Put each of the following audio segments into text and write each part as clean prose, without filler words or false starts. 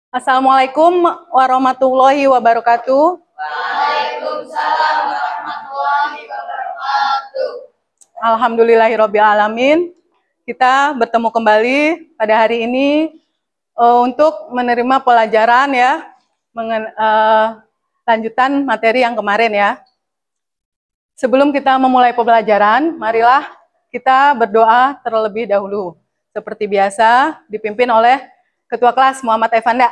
Assalamualaikum warahmatullahi wabarakatuh. Waalaikumsalam warahmatullahi wabarakatuh. Alhamdulillahirabbil alamin. Kita bertemu kembali pada hari ini untuk menerima pelajaran ya, lanjutan materi yang kemarin ya. Sebelum kita memulai pembelajaran, marilah kita berdoa terlebih dahulu. Seperti biasa, dipimpin oleh Ketua Kelas Muhammad Evanda.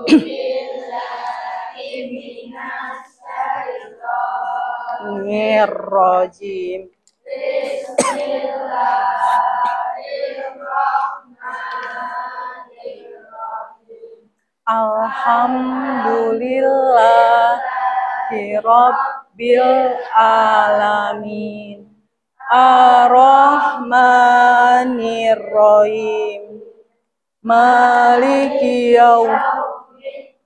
Bismillahirrahmanirrahim. Alhamdulillahirabbil alamin. Ar-Rahmanir-Rahim. Maliki yaumiddin.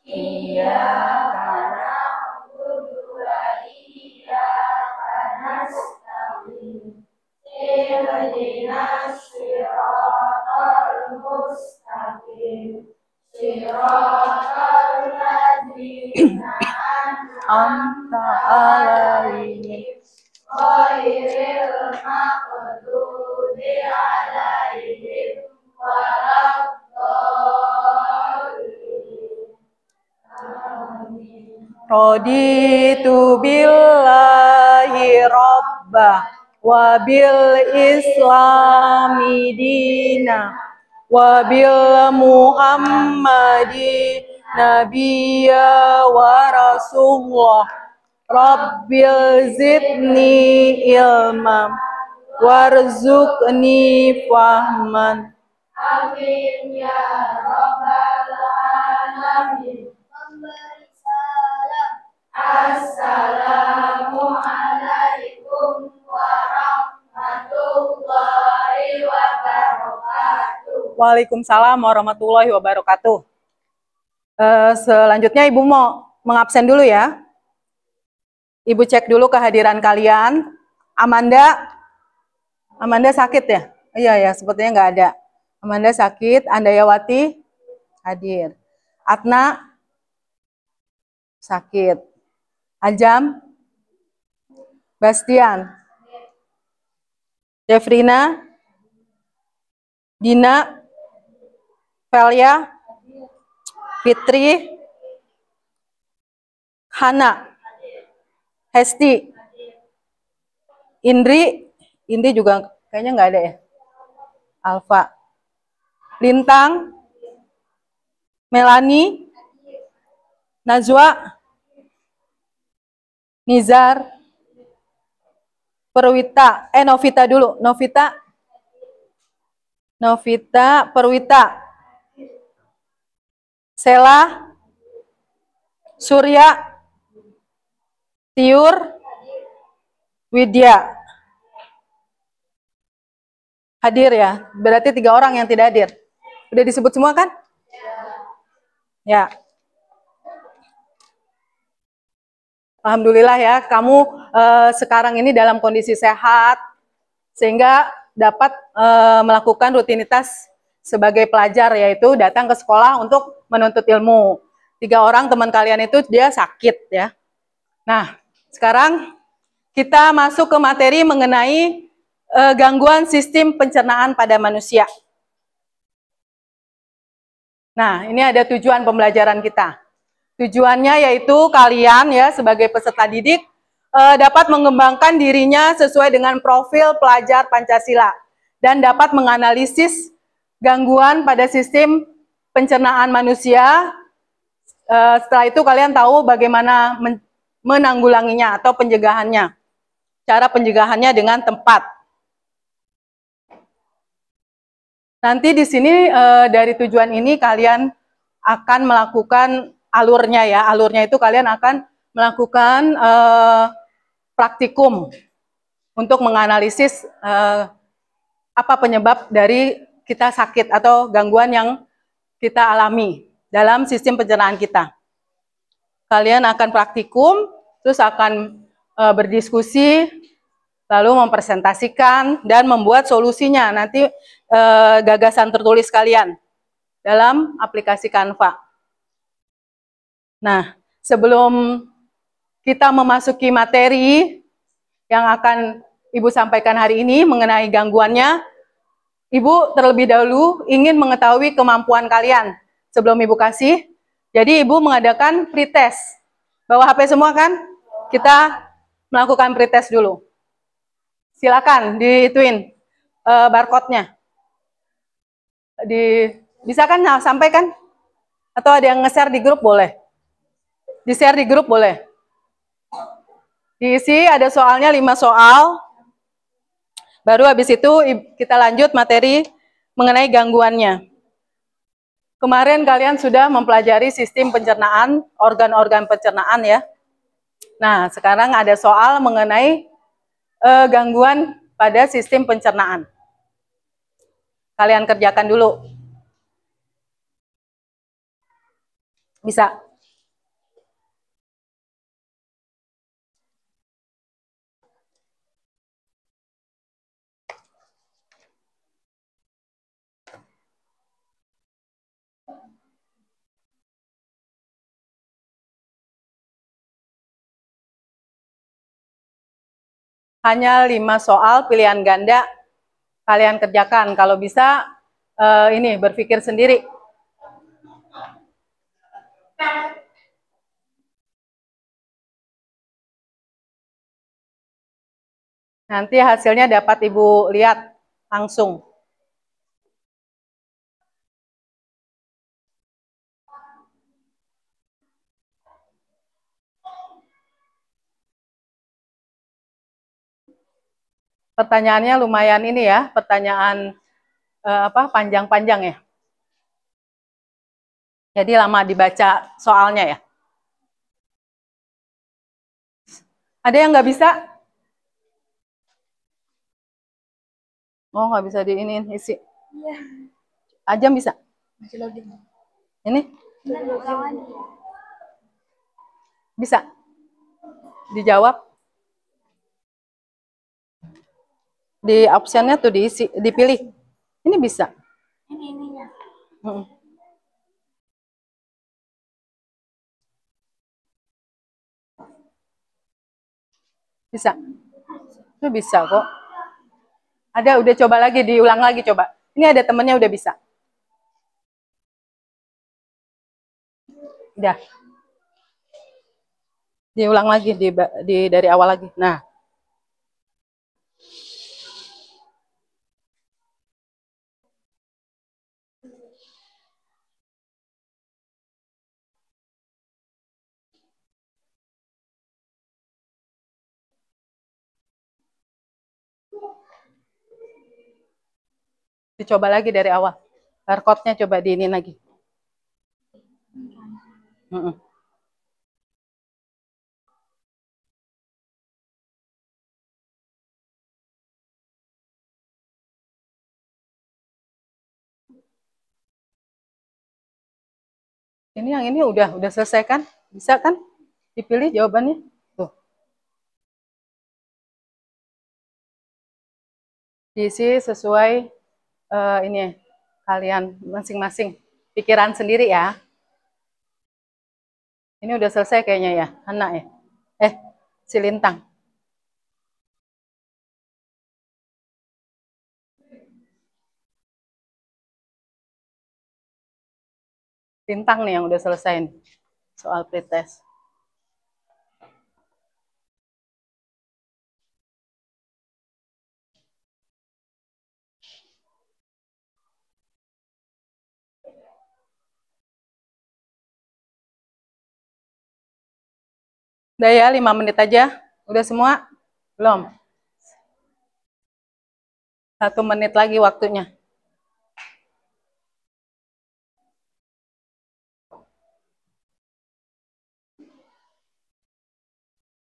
Iyyaka na'budu wa iyyaka nasta'in. Ihdinas siratal mustaqim. Siratal ladzina an'amta 'alaihim ghairil maghdubi 'alaihim waladdallin. Amin. Raditu billahi rabbah wa bil islami dina wa bil muhammadi nabiyya wa rasulullah. Rabbil zidni ilma warzuqni fahman. Amin ya rabbal alamin. Assalamualaikum warahmatullahi wabarakatuh. Waalaikumsalam warahmatullahi wabarakatuh. Selanjutnya Ibu mau mengabsen dulu ya. Ibu cek dulu kehadiran kalian. Amanda sakit ya? Iya ya, sepertinya nggak ada. Amanda sakit, Andayawati hadir. Atna sakit. Ajam, Bastian, Jeffrina, Dina, Velia, Fitri, Hana, Hesti, Indri juga kayaknya nggak ada ya. Alfa, Lintang, Melani, Najwa, Nizar, Perwita, Novita dulu, Novita, Perwita, Sela, Surya, Tiur, Widya. Hadir ya, berarti 3 orang yang tidak hadir. Udah disebut semua kan? Ya. Alhamdulillah ya, kamu sekarang ini dalam kondisi sehat, sehingga dapat melakukan rutinitas sebagai pelajar, yaitu datang ke sekolah untuk menuntut ilmu. 3 orang teman kalian itu dia sakit ya. Nah, sekarang kita masuk ke materi mengenai gangguan sistem pencernaan pada manusia. Nah, ini ada tujuan pembelajaran kita. Tujuannya yaitu kalian ya sebagai peserta didik dapat mengembangkan dirinya sesuai dengan profil pelajar Pancasila dan dapat menganalisis gangguan pada sistem pencernaan manusia. Setelah itu kalian tahu bagaimana menanggulanginya atau pencegahannya. Cara pencegahannya dengan tepat. Nanti di sini dari tujuan ini kalian akan melakukan alurnya ya. Alurnya itu kalian akan melakukan praktikum untuk menganalisis apa penyebab dari kita sakit atau gangguan yang kita alami dalam sistem pencernaan kita. Kalian akan praktikum, terus akan berdiskusi lalu mempresentasikan dan membuat solusinya, nanti gagasan tertulis kalian dalam aplikasi Canva. Nah, sebelum kita memasuki materi yang akan Ibu sampaikan hari ini mengenai gangguannya, Ibu terlebih dahulu ingin mengetahui kemampuan kalian sebelum Ibu kasih. Jadi Ibu mengadakan pretest. Bawa HP semua kan? Kita melakukan pretest dulu. Silakan diituin barcode-nya. Bisa kan sampaikan? Atau ada yang nge-share di grup boleh? Di-share di grup boleh? Diisi, ada soalnya 5 soal. Baru habis itu kita lanjut materi mengenai gangguannya. Kemarin kalian sudah mempelajari sistem pencernaan, organ-organ pencernaan ya. Nah, sekarang ada soal mengenai gangguan pada sistem pencernaan. Kalian kerjakan dulu. Bisa. Hanya 5 soal pilihan ganda kalian kerjakan. Kalau bisa ini berpikir sendiri. Nanti hasilnya dapat Ibu lihat langsung. Pertanyaannya lumayan ini ya, pertanyaan panjang-panjang ya. Jadi lama dibaca soalnya ya. Ada yang nggak bisa? Oh, nggak bisa diinin isi. Iya. Ajam bisa? Masih login. Ini? Bisa? Dijawab? Di optionnya tuh diisi, dipilih. Ini bisa? Ininya. Bisa? Itu bisa kok. Ada, udah coba lagi, diulang lagi coba. Ini ada temennya udah bisa. Udah. Diulang lagi, dari awal lagi. Nah. Dicoba lagi dari awal. Barcode-nya coba diinin lagi. Ini yang ini udah selesai kan? Bisa kan? Dipilih jawabannya. Tuh. Diisi sesuai ini kalian masing-masing. Pikiran sendiri ya. Ini udah selesai kayaknya ya, Hana ya. Si Lintang. Lintang nih yang udah selesai nih, soal pretest. Udah ya, 5 menit aja. Udah semua? Belum? 1 menit lagi waktunya.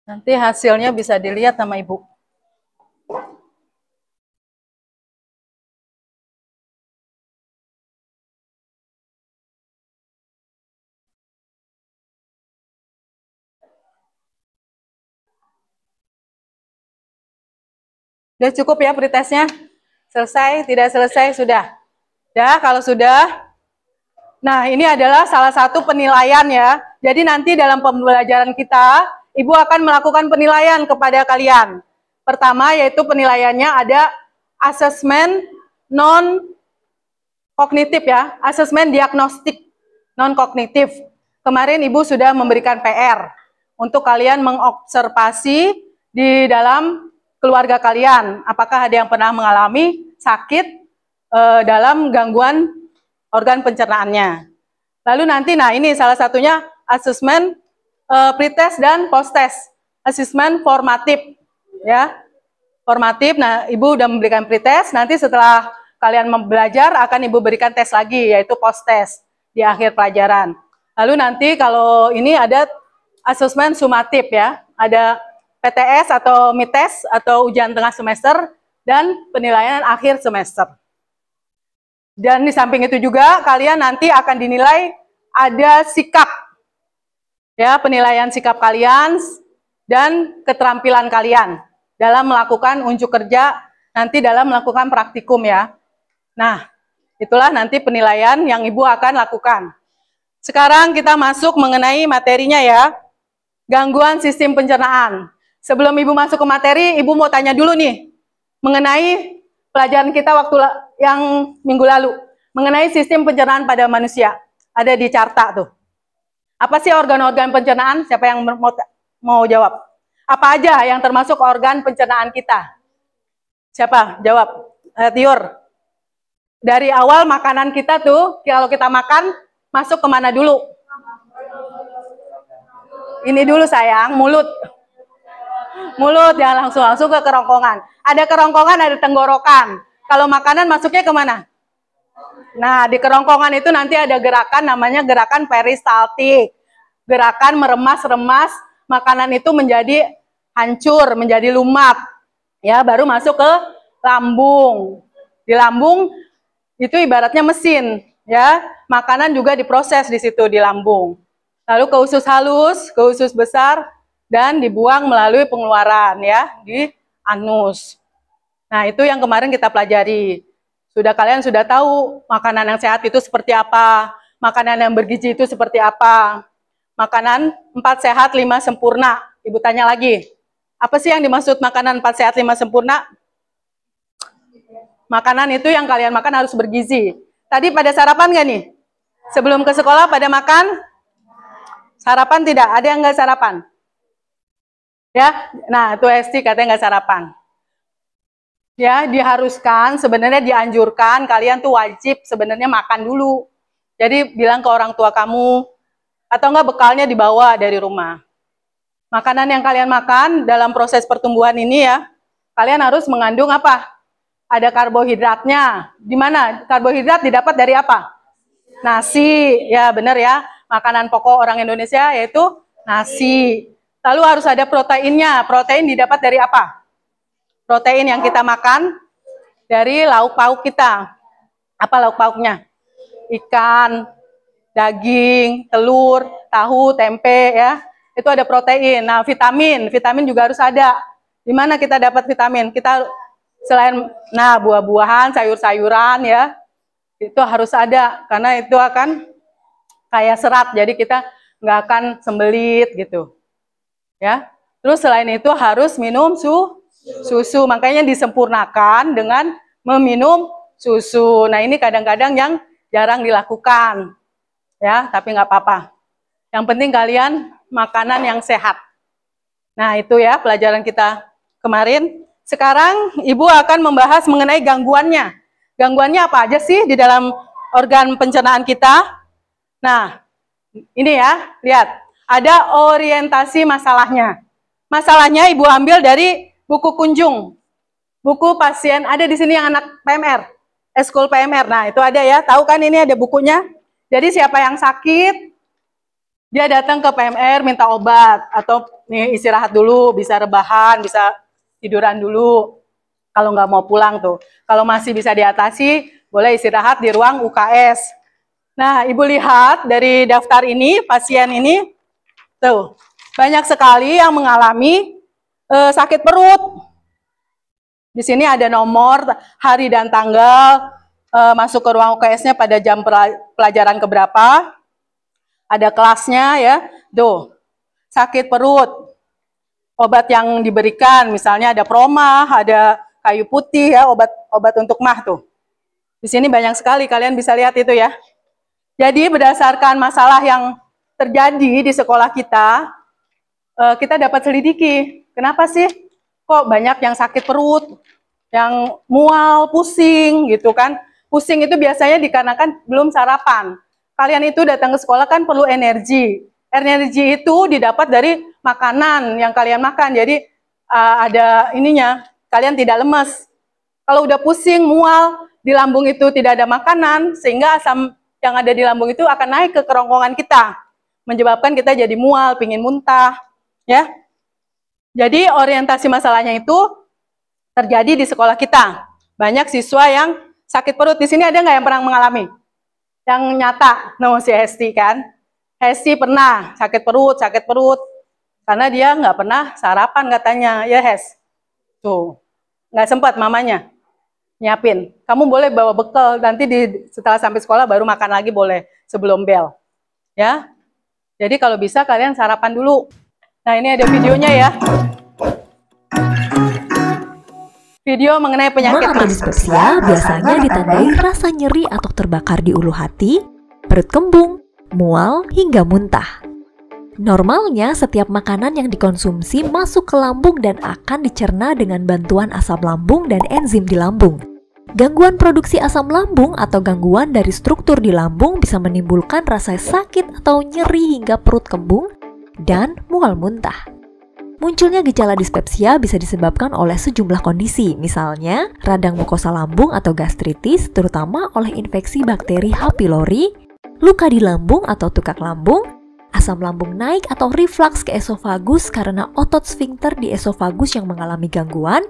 Nanti hasilnya bisa dilihat sama Ibu. Sudah cukup ya pretestnya? Selesai? Tidak selesai? Sudah? Ya, kalau sudah. Nah, ini adalah salah satu penilaian ya. Jadi nanti dalam pembelajaran kita, Ibu akan melakukan penilaian kepada kalian. Pertama yaitu penilaiannya ada asesmen non-kognitif ya, asesmen diagnostik non-kognitif. Kemarin Ibu sudah memberikan PR untuk kalian mengobservasi di dalam keluarga kalian. Apakah ada yang pernah mengalami sakit dalam gangguan organ pencernaannya. Lalu nanti, nah ini salah satunya asesmen pretest dan post-test. Asesmen formatif, ya. Formatif, nah Ibu udah memberikan pretest, nanti setelah kalian belajar akan Ibu berikan tes lagi, yaitu post-test di akhir pelajaran. Lalu nanti kalau ini ada asesmen sumatif ya, ada PTS atau mid-test atau ujian tengah semester dan penilaian akhir semester. Dan di samping itu juga kalian nanti akan dinilai ada sikap, ya penilaian sikap kalian dan keterampilan kalian dalam melakukan unjuk kerja, nanti dalam melakukan praktikum ya. Nah, itulah nanti penilaian yang Ibu akan lakukan. Sekarang kita masuk mengenai materinya ya, gangguan sistem pencernaan. Sebelum Ibu masuk ke materi, Ibu mau tanya dulu nih, mengenai pelajaran kita waktu yang minggu lalu, mengenai sistem pencernaan pada manusia. Ada di carta tuh. Apa sih organ-organ pencernaan? Siapa yang mau jawab? Apa aja yang termasuk organ pencernaan kita? Siapa? Jawab. Tiur. Dari awal makanan kita tuh, kalau kita makan, masuk kemana dulu? Ini dulu sayang, mulut. Mulut, jangan langsung ke kerongkongan. Ada kerongkongan, ada tenggorokan. Kalau makanan masuknya kemana? Nah, di kerongkongan itu nanti ada gerakan namanya gerakan peristaltik. Gerakan meremas-remas makanan itu menjadi hancur, menjadi lumat. Ya, baru masuk ke lambung. Di lambung itu ibaratnya mesin, ya. Makanan juga diproses di situ di lambung. Lalu ke usus halus, ke usus besar dan dibuang melalui pengeluaran ya di anus. Nah, itu yang kemarin kita pelajari. Kalian sudah tahu makanan yang sehat itu seperti apa, makanan yang bergizi itu seperti apa. Makanan 4 sehat 5 sempurna. Ibu tanya lagi, apa sih yang dimaksud makanan 4 sehat 5 sempurna? Makanan itu yang kalian makan harus bergizi. Tadi pada sarapan nggak nih? Sebelum ke sekolah pada makan? Sarapan tidak? Ada yang nggak sarapan? Ya, nah itu SD katanya nggak sarapan. Ya, diharuskan, sebenarnya dianjurkan, kalian tuh wajib sebenarnya makan dulu. Jadi bilang ke orang tua kamu, atau enggak bekalnya dibawa dari rumah. Makanan yang kalian makan dalam proses pertumbuhan ini ya, kalian harus mengandung apa? Ada karbohidratnya. Di mana? Karbohidrat didapat dari apa? Nasi, ya benar ya. Makanan pokok orang Indonesia yaitu nasi. Lalu harus ada proteinnya. Protein didapat dari apa? Protein yang kita makan dari lauk pauk kita. Apa lauk pauknya? Ikan, daging, telur, tahu, tempe ya. Itu ada protein. Nah, vitamin juga harus ada. Di mana kita dapat vitamin? Kita selain buah-buahan, sayur-sayuran ya. Itu harus ada karena itu akan kayak serat. Jadi kita nggak akan sembelit gitu. Ya. Terus selain itu harus minum susu, makanya disempurnakan dengan meminum susu. Nah ini kadang-kadang yang jarang dilakukan, ya tapi nggak apa-apa. Yang penting kalian makanan yang sehat. Nah itu ya pelajaran kita kemarin. Sekarang Ibu akan membahas mengenai gangguannya. Gangguannya apa aja sih di dalam organ pencernaan kita? Nah ini ya, lihat ada orientasi masalahnya. Masalahnya Ibu ambil dari buku kunjung, buku pasien, ada di sini yang anak PMR, eskul PMR. Nah itu ada ya, tahu kan ini ada bukunya. Jadi siapa yang sakit, dia datang ke PMR minta obat atau nih, istirahat dulu, bisa rebahan, bisa tiduran dulu. Kalau nggak mau pulang tuh, kalau masih bisa diatasi, boleh istirahat di ruang UKS. Nah Ibu lihat dari daftar ini, pasien ini, tuh banyak sekali yang mengalami sakit perut. Di sini ada nomor, hari dan tanggal, masuk ke ruang UKS-nya pada jam pelajaran keberapa. Ada kelasnya ya. Tuh, sakit perut, obat yang diberikan, misalnya ada promah, ada kayu putih ya, obat untuk mah tuh. Di sini banyak sekali, kalian bisa lihat itu ya. Jadi berdasarkan masalah yang terjadi di sekolah kita, kita dapat selidiki. Kenapa sih kok banyak yang sakit perut, yang mual, pusing gitu kan. Pusing itu biasanya dikarenakan belum sarapan. Kalian itu datang ke sekolah kan perlu energi. Energi itu didapat dari makanan yang kalian makan. Jadi ada ininya, kalian tidak lemes. Kalau udah pusing, mual, di lambung itu tidak ada makanan, sehingga asam yang ada di lambung itu akan naik ke kerongkongan kita, menyebabkan kita jadi mual, pingin muntah, ya. Jadi orientasi masalahnya itu terjadi di sekolah kita. Banyak siswa yang sakit perut. Di sini ada nggak yang pernah mengalami? Yang nyata, no, si Hesti kan? Hesti pernah sakit perut, karena dia nggak pernah sarapan katanya, ya Hes? Tuh, nggak sempat mamanya nyiapin. Kamu boleh bawa bekal, nanti setelah sampai sekolah baru makan lagi boleh, sebelum bel. Ya. Jadi kalau bisa kalian sarapan dulu. Nah, ini ada videonya ya. Video mengenai penyakit Mah atau dispepsia biasanya ditandai rasa nyeri atau terbakar di ulu hati, perut kembung, mual, hingga muntah. Normalnya setiap makanan yang dikonsumsi masuk ke lambung dan akan dicerna dengan bantuan asam lambung dan enzim di lambung. Gangguan produksi asam lambung atau gangguan dari struktur di lambung bisa menimbulkan rasa sakit atau nyeri hingga perut kembung dan mual muntah. Munculnya gejala dispepsia bisa disebabkan oleh sejumlah kondisi, misalnya radang mukosa lambung atau gastritis, terutama oleh infeksi bakteri H. pylori, luka di lambung atau tukak lambung, asam lambung naik atau reflux ke esofagus karena otot sfinkter di esofagus yang mengalami gangguan,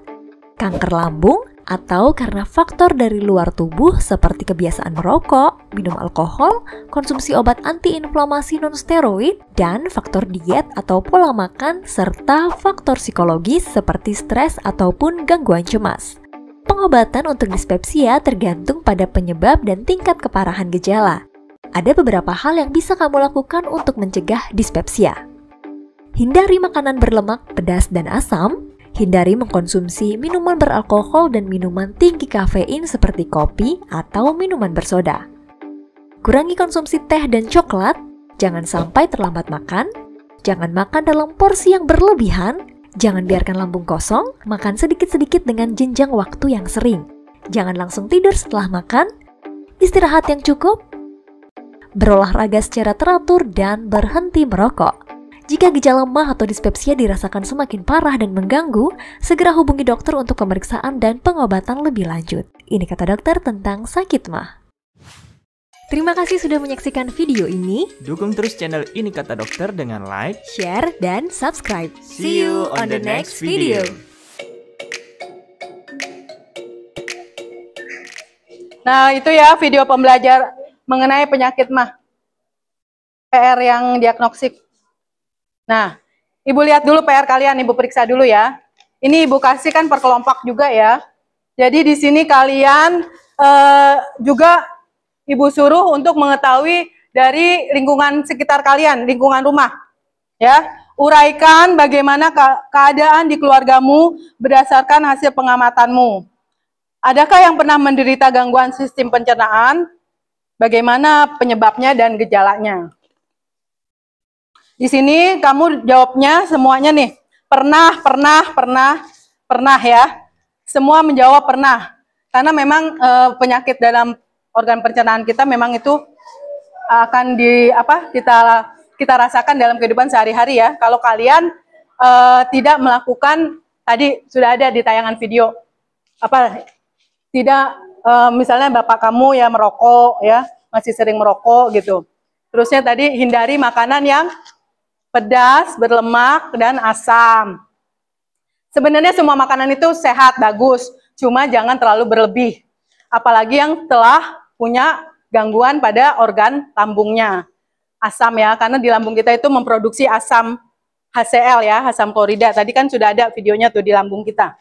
kanker lambung, atau karena faktor dari luar tubuh seperti kebiasaan merokok, minum alkohol, konsumsi obat antiinflamasi non-steroid, dan faktor diet atau pola makan, serta faktor psikologis seperti stres ataupun gangguan cemas. Pengobatan untuk dispepsia tergantung pada penyebab dan tingkat keparahan gejala. Ada beberapa hal yang bisa kamu lakukan untuk mencegah dispepsia. Hindari makanan berlemak, pedas, dan asam. Hindari mengkonsumsi minuman beralkohol dan minuman tinggi kafein seperti kopi atau minuman bersoda. Kurangi konsumsi teh dan coklat. Jangan sampai terlambat makan. Jangan makan dalam porsi yang berlebihan. Jangan biarkan lambung kosong. Makan sedikit-sedikit dengan jenjang waktu yang sering. Jangan langsung tidur setelah makan. Istirahat yang cukup. Berolahraga secara teratur dan berhenti merokok. Jika gejala mah atau dispepsia dirasakan semakin parah dan mengganggu, segera hubungi dokter untuk pemeriksaan dan pengobatan lebih lanjut. Ini kata dokter tentang sakit mah. Terima kasih sudah menyaksikan video ini. Dukung terus channel Ini Kata Dokter dengan like, Share, dan subscribe. See you on the next video. Nah, itu ya video pembelajar mengenai penyakit mah. PR yang diagnostik. Nah, Ibu lihat dulu PR kalian, Ibu periksa dulu ya. Ini Ibu kasih kan per kelompok juga ya. Jadi di sini kalian juga Ibu suruh untuk mengetahui dari lingkungan sekitar kalian, lingkungan rumah. Ya, uraikan bagaimana keadaan di keluargamu berdasarkan hasil pengamatanmu. Adakah yang pernah menderita gangguan sistem pencernaan? Bagaimana penyebabnya dan gejalanya? Di sini kamu jawabnya semuanya nih. Pernah ya. Semua menjawab pernah. Karena memang penyakit dalam organ pencernaan kita memang itu akan kita rasakan dalam kehidupan sehari-hari ya. Kalau kalian tidak melakukan, tadi sudah ada di tayangan video, misalnya bapak kamu ya merokok ya, masih sering merokok gitu. Terusnya tadi hindari makanan yang pedas, berlemak, dan asam. Sebenarnya semua makanan itu sehat, bagus, cuma jangan terlalu berlebih. Apalagi yang telah punya gangguan pada organ lambungnya. Asam ya, karena di lambung kita itu memproduksi asam HCl ya, asam klorida. Tadi kan sudah ada videonya tuh di lambung kita.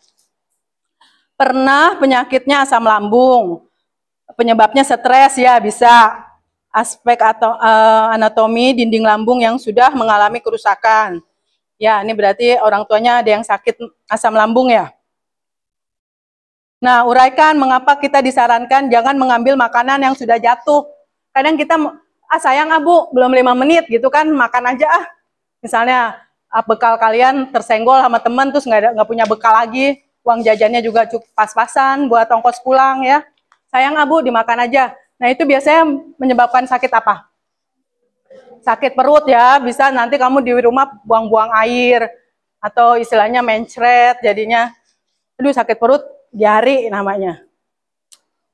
Pernah penyakitnya asam lambung, penyebabnya stres ya bisa. Aspek atau anatomi dinding lambung yang sudah mengalami kerusakan. Ya, ini berarti orang tuanya ada yang sakit asam lambung ya. Nah, uraikan mengapa kita disarankan jangan mengambil makanan yang sudah jatuh. Kadang kita, sayang Bu, belum 5 menit gitu kan, makan aja Misalnya bekal kalian tersenggol sama teman, terus nggak punya bekal lagi, uang jajannya juga cukup pas-pasan buat ongkos pulang ya. Sayang Bu, dimakan aja. Nah, itu biasanya menyebabkan sakit apa? Sakit perut ya, bisa nanti kamu di rumah buang-buang air, atau istilahnya mencret, jadinya, aduh sakit perut, diare namanya.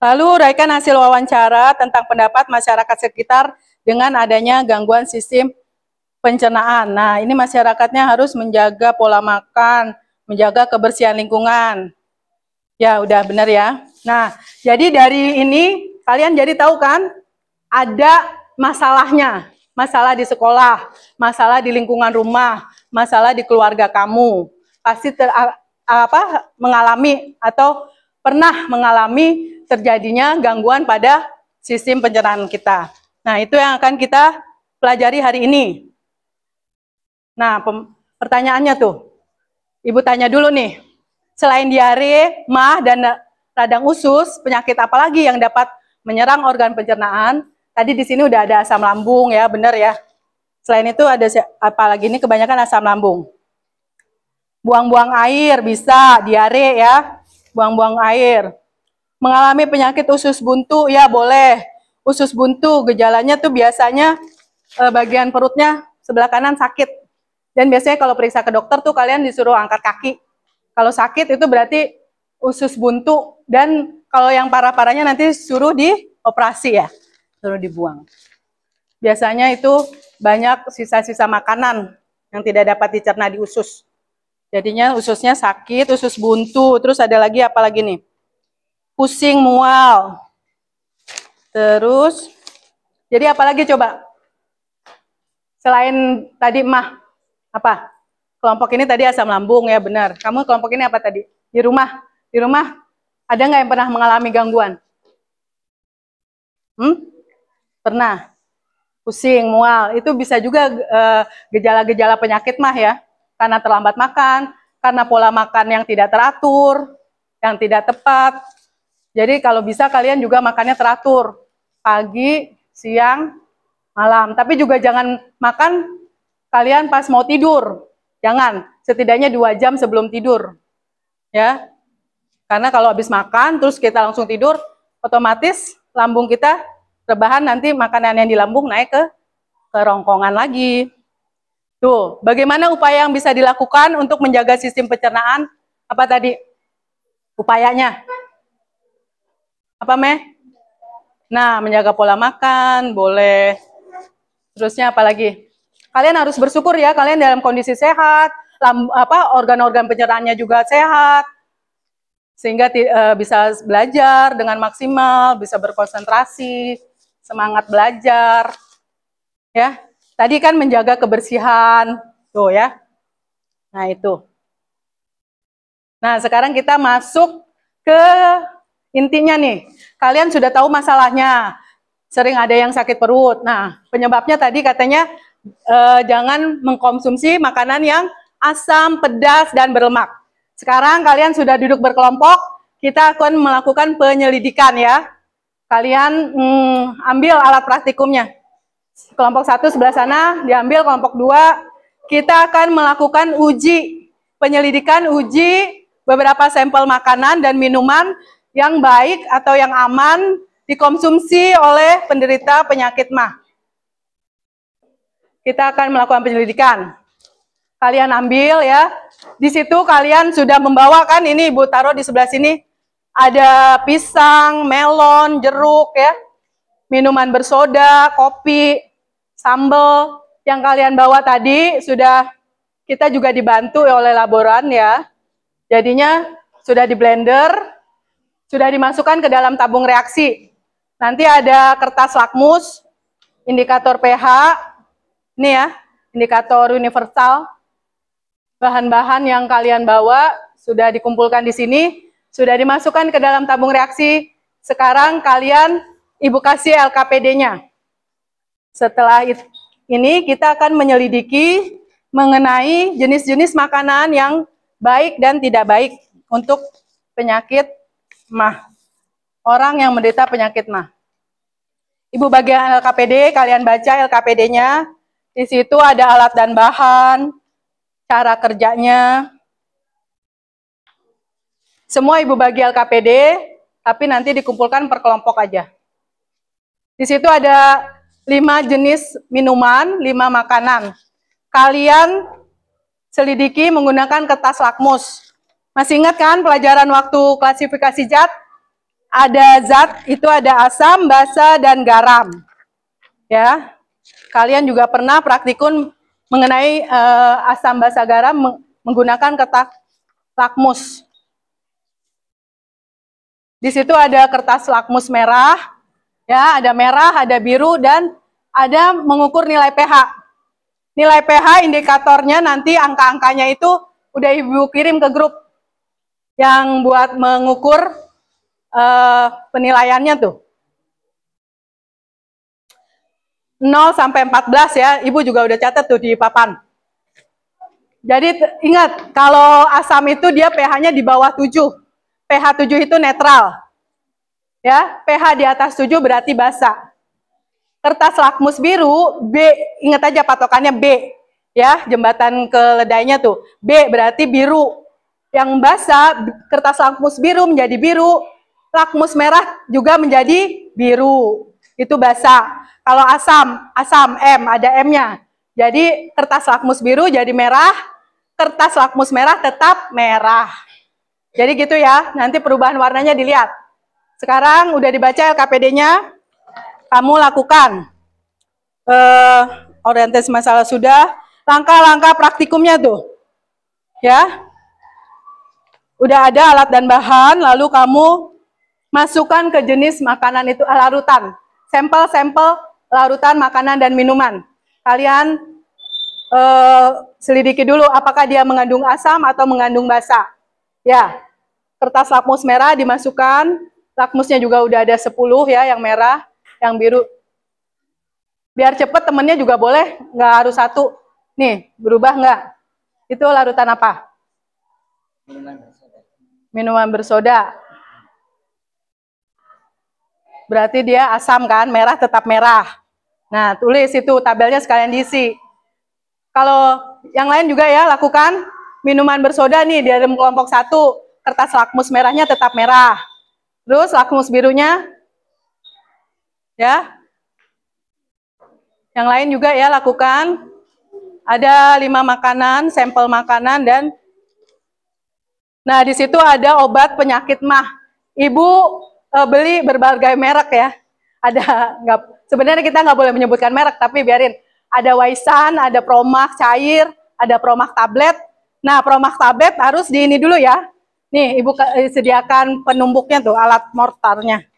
Lalu uraikan hasil wawancara tentang pendapat masyarakat sekitar dengan adanya gangguan sistem pencernaan. Nah, ini masyarakatnya harus menjaga pola makan, menjaga kebersihan lingkungan. Ya, udah benar ya. Nah, jadi dari ini kalian jadi tahu kan, ada masalahnya. Masalah di sekolah, masalah di lingkungan rumah, masalah di keluarga kamu. Pasti mengalami atau pernah mengalami terjadinya gangguan pada sistem pencernaan kita. Nah, itu yang akan kita pelajari hari ini. Nah, pertanyaannya tuh, Ibu tanya dulu nih, selain diare, mah, dan radang usus, penyakit apa lagi yang dapat menyerang organ pencernaan? Tadi di sini udah ada asam lambung ya, benar ya. Selain itu ada apa lagi? Ini kebanyakan asam lambung. Buang-buang air bisa, diare ya, buang-buang air. Mengalami penyakit usus buntu ya boleh. Usus buntu gejalanya tuh biasanya bagian perutnya sebelah kanan sakit. Dan biasanya kalau periksa ke dokter tuh kalian disuruh angkat kaki. Kalau sakit itu berarti usus buntu, dan kalau yang parah-parahnya nanti suruh dioperasi ya, suruh dibuang. Biasanya itu banyak sisa-sisa makanan yang tidak dapat dicerna di usus. Jadinya ususnya sakit, usus buntu. Terus ada lagi apa lagi nih? Pusing, mual. Terus, jadi apa lagi coba? Selain tadi mah, apa? Kelompok ini tadi asam lambung ya, benar. Kamu kelompok ini apa tadi? Di rumah ada nggak yang pernah mengalami gangguan? Pernah. Pusing, mual. Itu bisa juga gejala-gejala penyakit mah ya. Karena terlambat makan, karena pola makan yang tidak teratur, yang tidak tepat. Jadi kalau bisa kalian juga makannya teratur. Pagi, siang, malam. Tapi juga jangan makan kalian pas mau tidur. Jangan, setidaknya 2 jam sebelum tidur. Ya. Karena kalau habis makan terus kita langsung tidur, otomatis lambung kita rebahan, nanti makanan yang di lambung naik ke kerongkongan lagi. Tuh, bagaimana upaya yang bisa dilakukan untuk menjaga sistem pencernaan? Apa tadi? Upayanya? Apa, Meh? Nah, menjaga pola makan, boleh. Terusnya apa lagi? Kalian harus bersyukur ya, kalian dalam kondisi sehat, organ-organ pencernaannya juga sehat, sehingga bisa belajar dengan maksimal, bisa berkonsentrasi, semangat belajar. Ya, tadi kan menjaga kebersihan, tuh ya. Nah, itu. Nah, sekarang kita masuk ke intinya nih. Kalian sudah tahu masalahnya. Sering ada yang sakit perut. Nah, penyebabnya tadi katanya jangan mengkonsumsi makanan yang asam, pedas, dan berlemak. Sekarang kalian sudah duduk berkelompok, kita akan melakukan penyelidikan ya. Kalian ambil alat praktikumnya. Kelompok 1 sebelah sana diambil, kelompok 2 kita akan melakukan penyelidikan, uji beberapa sampel makanan dan minuman yang baik atau yang aman dikonsumsi oleh penderita penyakit mah. Kita akan melakukan penyelidikan. Kalian ambil ya. Di situ kalian sudah membawa kan, ini Ibu taruh di sebelah sini. Ada pisang, melon, jeruk ya. Minuman bersoda, kopi, sambal. Yang kalian bawa tadi sudah kita juga dibantu oleh laboran ya. Jadinya sudah di blender, sudah dimasukkan ke dalam tabung reaksi. Nanti ada kertas lakmus, indikator pH, ini ya, indikator universal. Bahan-bahan yang kalian bawa sudah dikumpulkan di sini. Sudah dimasukkan ke dalam tabung reaksi. Sekarang kalian Ibu kasih LKPD-nya. Setelah ini kita akan menyelidiki mengenai jenis-jenis makanan yang baik dan tidak baik untuk penyakit MAH. Orang yang menderita penyakit MAH. Ibu bagian LKPD, kalian baca LKPD-nya. Di situ ada alat dan bahan, cara kerjanya. Semua Ibu bagi LKPD, tapi nanti dikumpulkan per kelompok aja. Di situ ada 5 jenis minuman, 5 makanan. Kalian selidiki menggunakan kertas lakmus. Masih ingat kan pelajaran waktu klasifikasi zat? Ada zat, itu ada asam, basa, dan garam. Ya, kalian juga pernah praktikum mengenai asam, basa, garam menggunakan kertas lakmus. Di situ ada kertas lakmus merah. Ya, ada merah, ada biru, dan ada mengukur nilai pH. Nilai pH indikatornya nanti angka-angkanya itu udah Ibu kirim ke grup yang buat mengukur penilaiannya tuh. 0 sampai 14 ya, Ibu juga udah catat tuh di papan. Jadi ingat, kalau asam itu dia pH-nya di bawah 7. pH 7 itu netral. Ya, pH di atas 7 berarti basa. Kertas lakmus biru, B, ingat aja patokannya B. Ya, jembatan keledainya tuh. B berarti biru. Yang basa, kertas lakmus biru menjadi biru. Lakmus merah juga menjadi biru. Itu basa. Kalau asam, asam M, ada M-nya. Jadi kertas lakmus biru jadi merah, kertas lakmus merah tetap merah. Jadi gitu ya, nanti perubahan warnanya dilihat. Sekarang udah dibaca LKPD-nya, kamu lakukan. Orientasi masalah sudah, langkah-langkah praktikumnya tuh. Ya. Udah ada alat dan bahan, lalu kamu masukkan ke jenis makanan itu, larutan. Sampel-sampel larutan makanan dan minuman. Kalian selidiki dulu apakah dia mengandung asam atau mengandung basa. Ya. Kertas lakmus merah dimasukkan. Lakmusnya juga udah ada 10 ya, yang merah, yang biru. Biar cepet temennya juga boleh, nggak harus 1. Nih, berubah nggak? Itu larutan apa? Minuman bersoda. Berarti dia asam kan, merah tetap merah. Nah, tulis itu tabelnya sekalian diisi. Kalau yang lain juga ya, lakukan minuman bersoda nih, di dalam kelompok 1, kertas lakmus merahnya tetap merah. Terus lakmus birunya, ya. Yang lain juga ya lakukan. Ada 5 makanan, sampel makanan dan. Nah di situ ada obat penyakit MAH. Ibu beli berbagai merek ya. Ada sebenarnya kita nggak boleh menyebutkan merek tapi biarin. Ada Waisan, ada Promax cair, ada Promax tablet. Nah Promax tablet harus di ini dulu ya. Nih, Ibu sediakan penumbuknya tuh, alat mortarnya.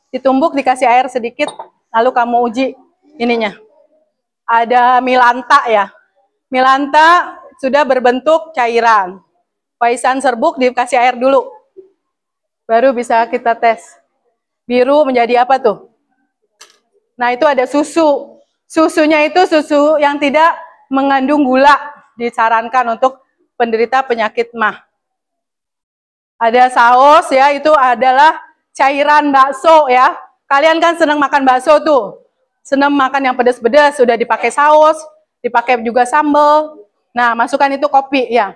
Ditumbuk, dikasih air sedikit, lalu kamu uji ininya. Ada Milanta ya. Milanta sudah berbentuk cairan. Waisan serbuk dikasih air dulu. Baru bisa kita tes. Biru menjadi apa tuh? Nah, itu ada susu. Susunya itu susu yang tidak mengandung gula. Disarankan untuk penderita penyakit MAH. Ada saus ya, itu adalah cairan bakso ya. Kalian kan senang makan bakso tuh. Senang makan yang pedas-pedas, sudah dipakai saus, dipakai juga sambal. Nah, masukkan itu kopi ya.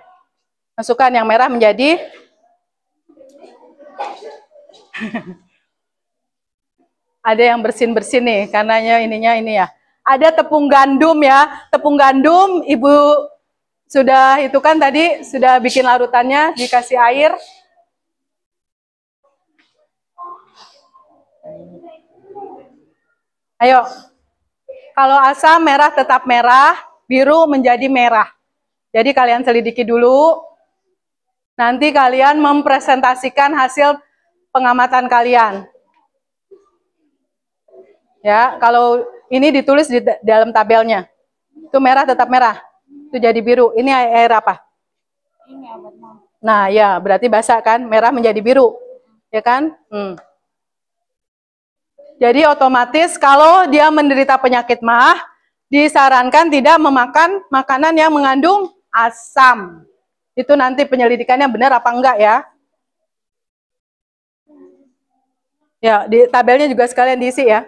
Masukkan yang merah menjadi ada yang bersin-bersin nih, karenanya ininya ini ya. Ada tepung gandum ya. Tepung gandum Ibu sudah itu kan tadi sudah bikin larutannya, dikasih air. Ayo, kalau asam merah tetap merah, biru menjadi merah. Jadi kalian selidiki dulu, nanti kalian mempresentasikan hasil pengamatan kalian. Ya, kalau ini ditulis di dalam tabelnya, itu merah tetap merah, itu jadi biru. Ini air apa? Ini obat MAH. Nah, ya, berarti basah kan? Merah menjadi biru. Ya kan? Jadi otomatis kalau dia menderita penyakit MAH, disarankan tidak memakan makanan yang mengandung asam. Itu nanti penyelidikannya benar apa enggak ya. Ya, di tabelnya juga sekalian diisi ya.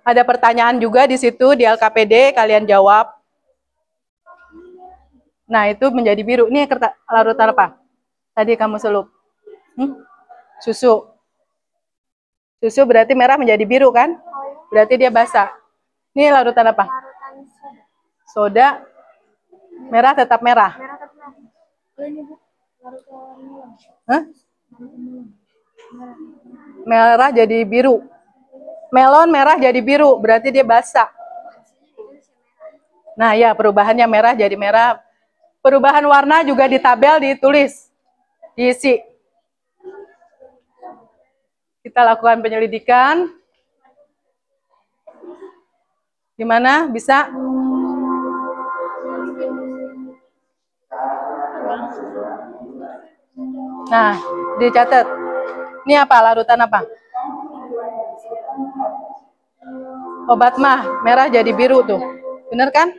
Ada pertanyaan juga di situ di LKPD, kalian jawab. Nah, itu menjadi biru. Ini larutan apa? Tadi kamu selup. Susu. Susu berarti merah menjadi biru kan? Berarti dia basah. Ini larutan apa? Soda. Merah tetap merah. Hah? Merah jadi biru. Melon merah jadi biru, berarti dia basah. Nah ya, perubahannya merah jadi merah. Perubahan warna juga di tabel ditulis, diisi. Kita lakukan penyelidikan. Gimana? Bisa? Nah, dicatat. Ini apa? Larutan apa? Obat MAH, merah jadi biru tuh. Bener kan?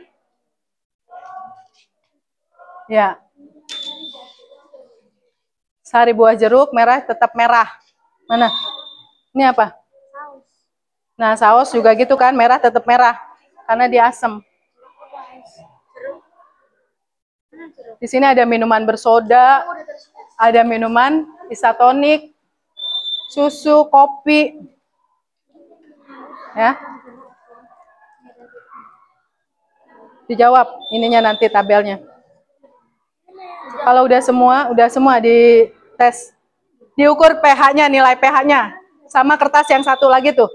Ya. Sari buah jeruk, merah tetap merah. Mana? Ini apa? Nah, saus juga gitu kan, merah tetap merah. Karena dia asam. Di sini ada minuman bersoda, ada minuman isatonik, susu, kopi. Ya. Dijawab ininya nanti tabelnya. Kalau udah semua di tes. Diukur pH-nya, nilai pH-nya. Sama kertas yang satu lagi tuh.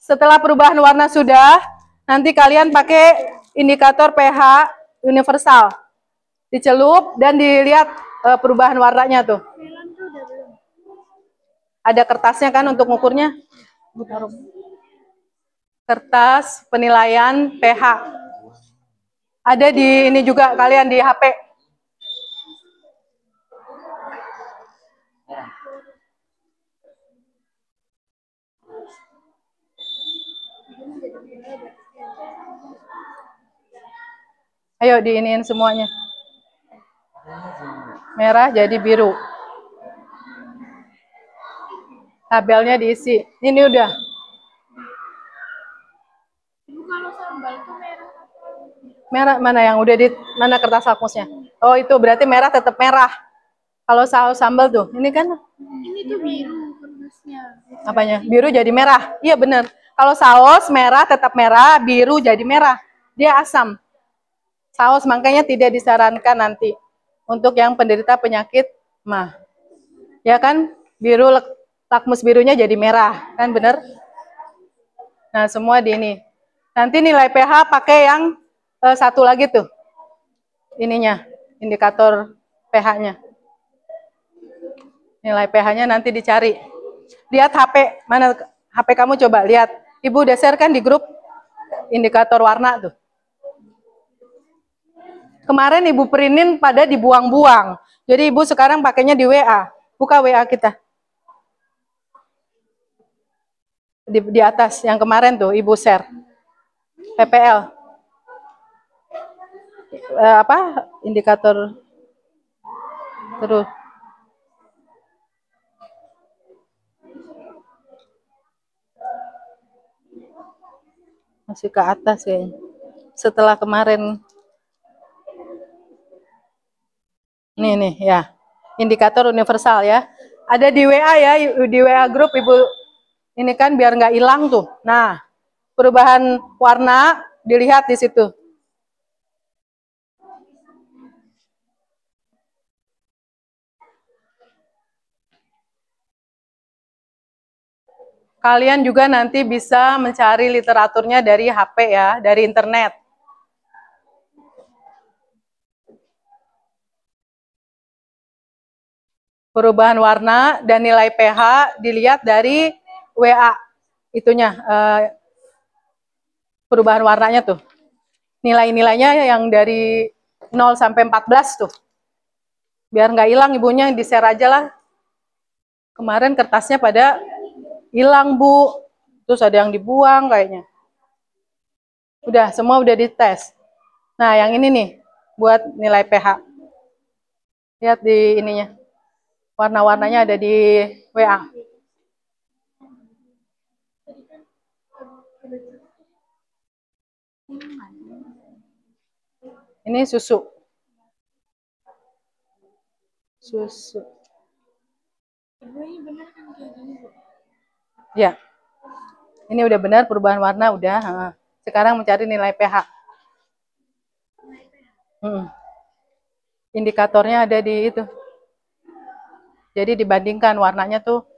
Setelah perubahan warna sudah, nanti kalian pakai indikator pH universal. Dicelup dan dilihat perubahan warnanya tuh. Ada kertasnya kan untuk ngukurnya? Kertas penilaian pH. Ada di ini juga kalian di HP. Ayo diiniin semuanya. Merah jadi biru. Tabelnya diisi. Ini udah. Merah mana yang udah di mana kertas lakmusnya? Oh, itu berarti merah tetap merah. Kalau saus sambal tuh, ini kan? Ini tuh biru kertasnya. Apanya? Biru jadi merah. Iya bener. Kalau saus merah tetap merah, biru jadi merah. Dia asam. Saus makanya tidak disarankan nanti untuk yang penderita penyakit MAH. Ya kan? Biru lakmus birunya jadi merah, kan bener? Nah, semua di ini. Nanti nilai pH pakai yang satu lagi tuh. Ininya, indikator pH-nya. Nilai pH-nya nanti dicari. Lihat HP, mana HP kamu coba lihat. Ibu udah share kan di grup indikator warna tuh. Kemarin Ibu printin pada dibuang-buang. Jadi Ibu sekarang pakainya di WA. Buka WA kita. Di atas yang kemarin tuh Ibu share. PPL. Apa? Indikator terus. Masih ke atas kayaknya. Setelah kemarin. Nih ya. Indikator universal ya. Ada di WA ya, di WA grup Ibu. Ini kan biar nggak hilang tuh. Nah, perubahan warna dilihat di situ. Kalian juga nanti bisa mencari literaturnya dari HP ya, dari internet. Perubahan warna dan nilai pH dilihat dari WA. Itunya, perubahan warnanya tuh. Nilai-nilainya yang dari 0 sampai 14 tuh. Biar nggak hilang ibunya, di-share aja lah. Kemarin kertasnya pada hilang, Bu. Terus ada yang dibuang kayaknya. Udah, semua udah dites. Nah, yang ini nih, buat nilai pH. Lihat di ininya. Warna-warnanya ada di WA. Ini susu. Susu. Ya. Ini udah benar perubahan warna udah. Sekarang mencari nilai pH. Indikatornya ada di itu. Jadi dibandingkan warnanya tuh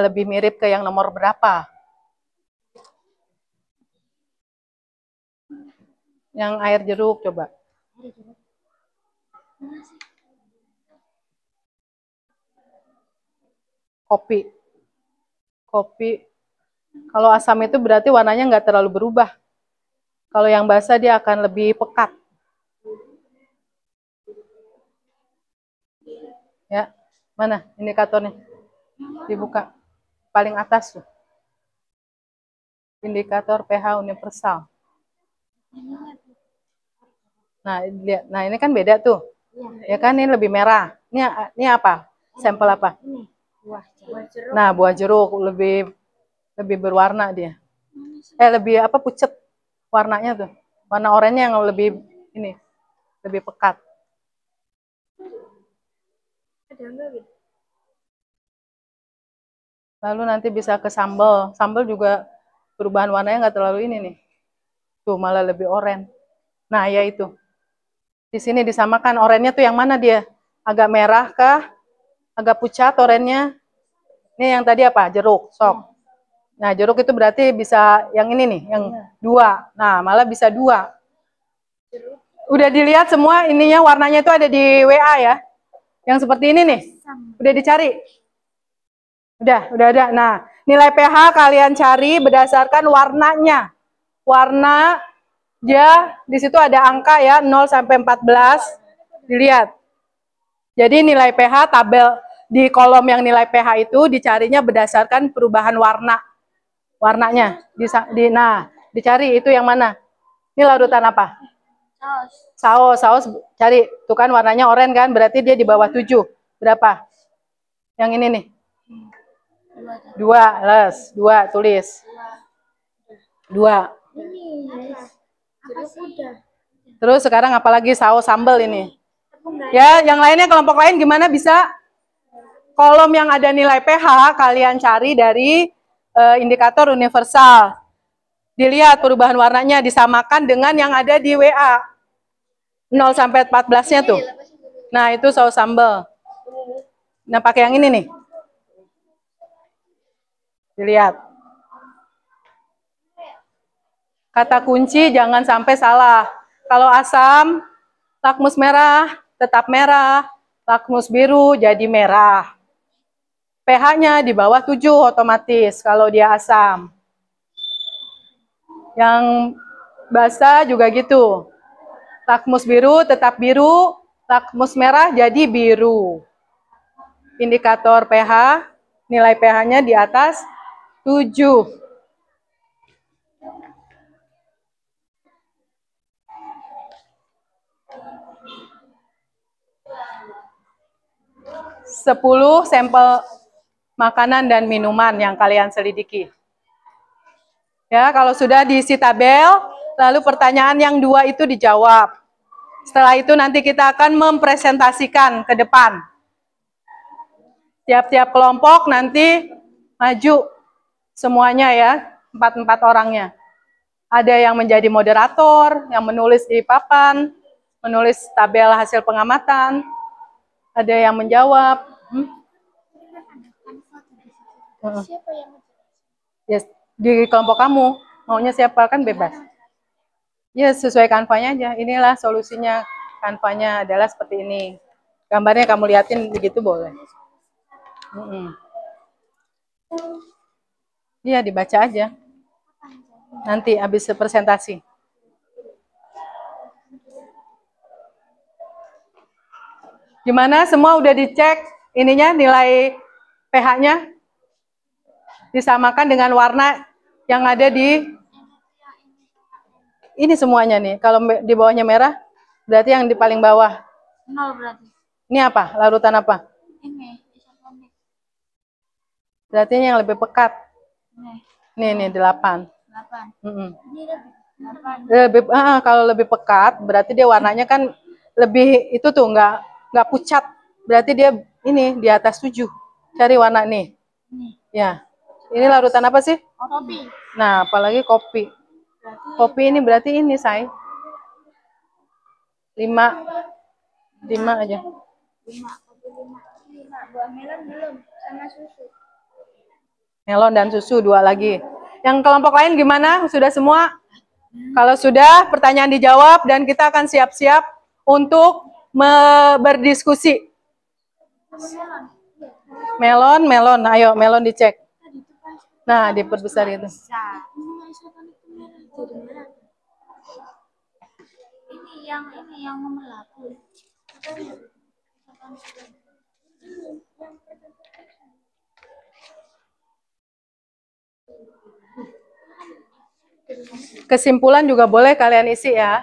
lebih mirip ke yang nomor berapa. Yang air jeruk coba. Kopi. Kopi. Kalau asam itu berarti warnanya nggak terlalu berubah. Kalau yang basah dia akan lebih pekat. Ya, mana indikatornya? Dibuka. Paling atas tuh. Indikator pH universal. Nah, lihat. Nah, ini kan beda tuh. Ya kan ini lebih merah. Ini apa? Sampel apa? Nah, buah jeruk lebih berwarna dia. Lebih apa, pucet warnanya tuh. Warna oranye yang lebih ini, lebih pekat. Lalu nanti bisa ke sambal. Sambal juga perubahan warnanya nggak terlalu ini nih. Tuh malah lebih oranye. Nah, ya itu. Di sini disamakan oranye tuh yang mana dia? Agak merah kah? Agak pucat oranye. Ini yang tadi apa? Jeruk, sok. Nah, jeruk itu berarti bisa yang ini nih, yang 2. Nah, malah bisa 2. Udah dilihat semua ininya, warnanya itu ada di WA ya. Yang seperti ini nih. Udah dicari? Udah ada. Nah, nilai pH kalian cari berdasarkan warnanya. Warna dia di situ ada angka ya, 0 sampai 14. Dilihat. Jadi nilai pH tabel di kolom yang nilai pH itu dicarinya berdasarkan perubahan warnanya. Nah, dicari itu yang mana? Ini larutan apa? Saus cari. Tuh kan warnanya oranye kan, berarti dia di bawah 7. Berapa? Yang ini nih. 2 tulis. 2. Terus sekarang apalagi saus sambal ini. Ya, yang lainnya kelompok lain gimana bisa? Kolom yang ada nilai pH kalian cari dari indikator universal. Dilihat perubahan warnanya disamakan dengan yang ada di WA. 0 sampai 14-nya tuh. Nah, itu saus sambal. Nah, pakai yang ini nih. Dilihat. Kata kunci jangan sampai salah. Kalau asam, lakmus merah tetap merah, lakmus biru jadi merah. pH-nya di bawah 7 otomatis kalau dia asam. Yang basah juga gitu. Lakmus biru tetap biru, lakmus merah jadi biru. Indikator pH, nilai pH-nya di atas 7. Sepuluh sampel makanan dan minuman yang kalian selidiki. Ya, kalau sudah diisi tabel, lalu pertanyaan yang 2 itu dijawab. Setelah itu nanti kita akan mempresentasikan ke depan. Tiap-tiap kelompok nanti maju semuanya ya, 4 orangnya. Ada yang menjadi moderator, yang menulis di papan, menulis tabel hasil pengamatan, ada yang menjawab. Siapa yang Yes, di kelompok kamu, maunya siapa kan bebas. Ya, sesuai kanvanya aja. Inilah solusinya. Kanvanya adalah seperti ini. Gambarnya kamu liatin begitu boleh. Iya, dibaca aja. Nanti habis presentasi. Gimana? Semua udah dicek ininya, nilai pH-nya? Disamakan dengan warna yang ada di ini semuanya nih. Kalau di bawahnya merah, berarti yang di paling bawah. 0 berarti. Ini apa? Larutan apa? Ini isotonik. Berarti ini yang lebih pekat. Nih 8. 8. Mm-mm. Ini lebih 8. Kalau lebih pekat, berarti dia warnanya kan lebih itu tuh nggak pucat. Berarti dia ini di atas 7. Cari warna nih. Ini. Ya. Ini larutan apa sih? Kopi. Nah, apalagi kopi. Kopi ini berarti ini, say. 5 aja. 5. Kopi 5. 5. Buah melon belum sama susu. Melon dan susu 2 lagi. Yang kelompok lain gimana? Sudah semua? Kalau sudah, pertanyaan dijawab dan kita akan siap-siap untuk berdiskusi. Melon. Ayo, melon dicek. Nah, diperbesar itu. Ini yang nomor 8. Kesimpulan juga boleh kalian isi ya.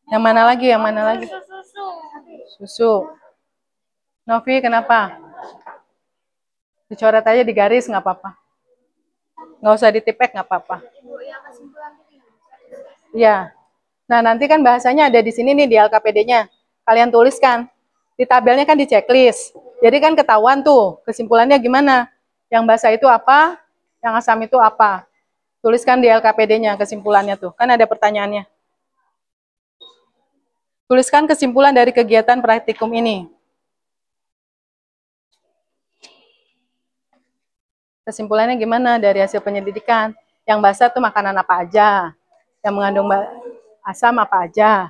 Yang mana lagi? Susu. Novi, kenapa? Dicoret aja di garis, nggak apa-apa. Nggak usah ditipek, nggak apa-apa. Iya. Nah, nanti kan bahasanya ada di sini nih, di LKPD-nya. Kalian tuliskan. Di tabelnya kan di checklist. Jadi kan ketahuan tuh, kesimpulannya gimana. Yang basah itu apa, yang asam itu apa. Tuliskan di LKPD-nya kesimpulannya tuh. Kan ada pertanyaannya. Tuliskan kesimpulan dari kegiatan praktikum ini. Kesimpulannya gimana dari hasil penyelidikan? Yang basah tuh makanan apa aja? Yang mengandung asam apa aja?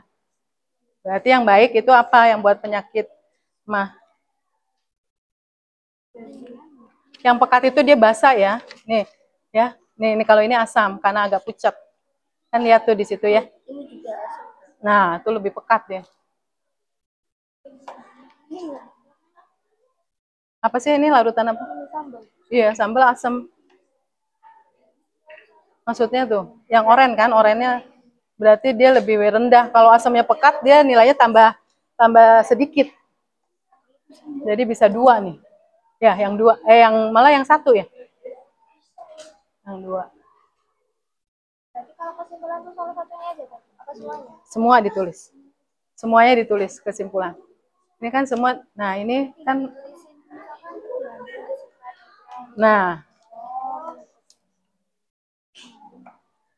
Berarti yang baik itu apa? Yang buat penyakit mah. Yang pekat itu dia basah ya. Nih, ya. Nih kalau ini asam karena agak pucat. Kan lihat tuh di situ ya. Nah, itu lebih pekat ya. Apa sih ini larutan apa? Iya, sambal asam. Maksudnya tuh, yang oren kan, orennya berarti dia lebih rendah. Kalau asamnya pekat, dia nilainya tambah sedikit. Jadi bisa 2 nih. Ya, yang 2. Malah yang 1 ya. Yang 2. Berarti kalau kesimpulan itu salah satunya aja kan? Apa semuanya? Semua ditulis. Semuanya ditulis kesimpulan. Ini kan semua, nah ini kan, nah.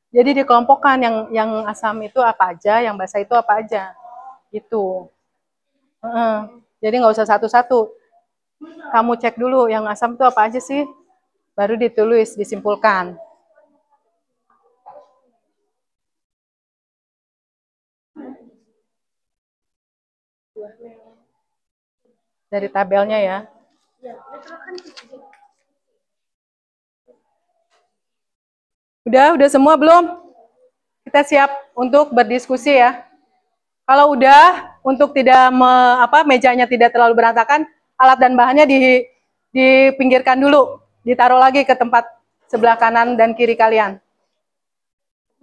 Jadi dikelompokkan yang asam itu apa aja, yang basah itu apa aja. Gitu. Jadi nggak usah satu-satu. Kamu cek dulu yang asam itu apa aja sih. Baru ditulis, disimpulkan. Dari tabelnya ya. Udah semua belum? Kita siap untuk berdiskusi ya. Kalau udah, untuk tidak mejanya tidak terlalu berantakan, alat dan bahannya dipinggirkan dulu, ditaruh lagi ke tempat sebelah kanan dan kiri kalian.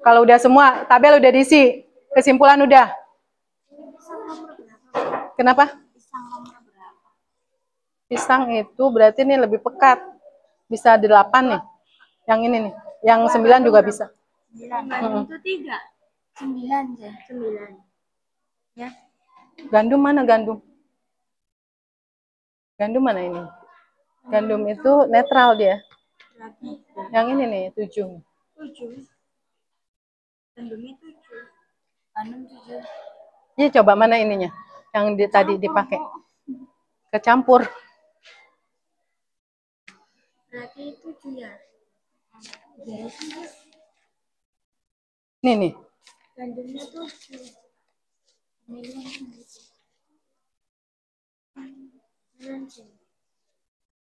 Kalau udah semua, tabel udah diisi, kesimpulan udah. Kenapa? Pisang itu berarti ini lebih pekat, bisa 8 nih. Yang ini nih, yang 9 juga bisa. 9. Itu 3. 9 ya. 9. Ya. Gandum mana gandum? Gandum mana ini? Gandum itu netral dia. Yang ini nih 7. 7. Gandumnya 7. Gandum 7. Ini coba mana ininya? Yang tadi dipakai. Kecampur. Berarti 7 ya. Nih. Gandumnya 7.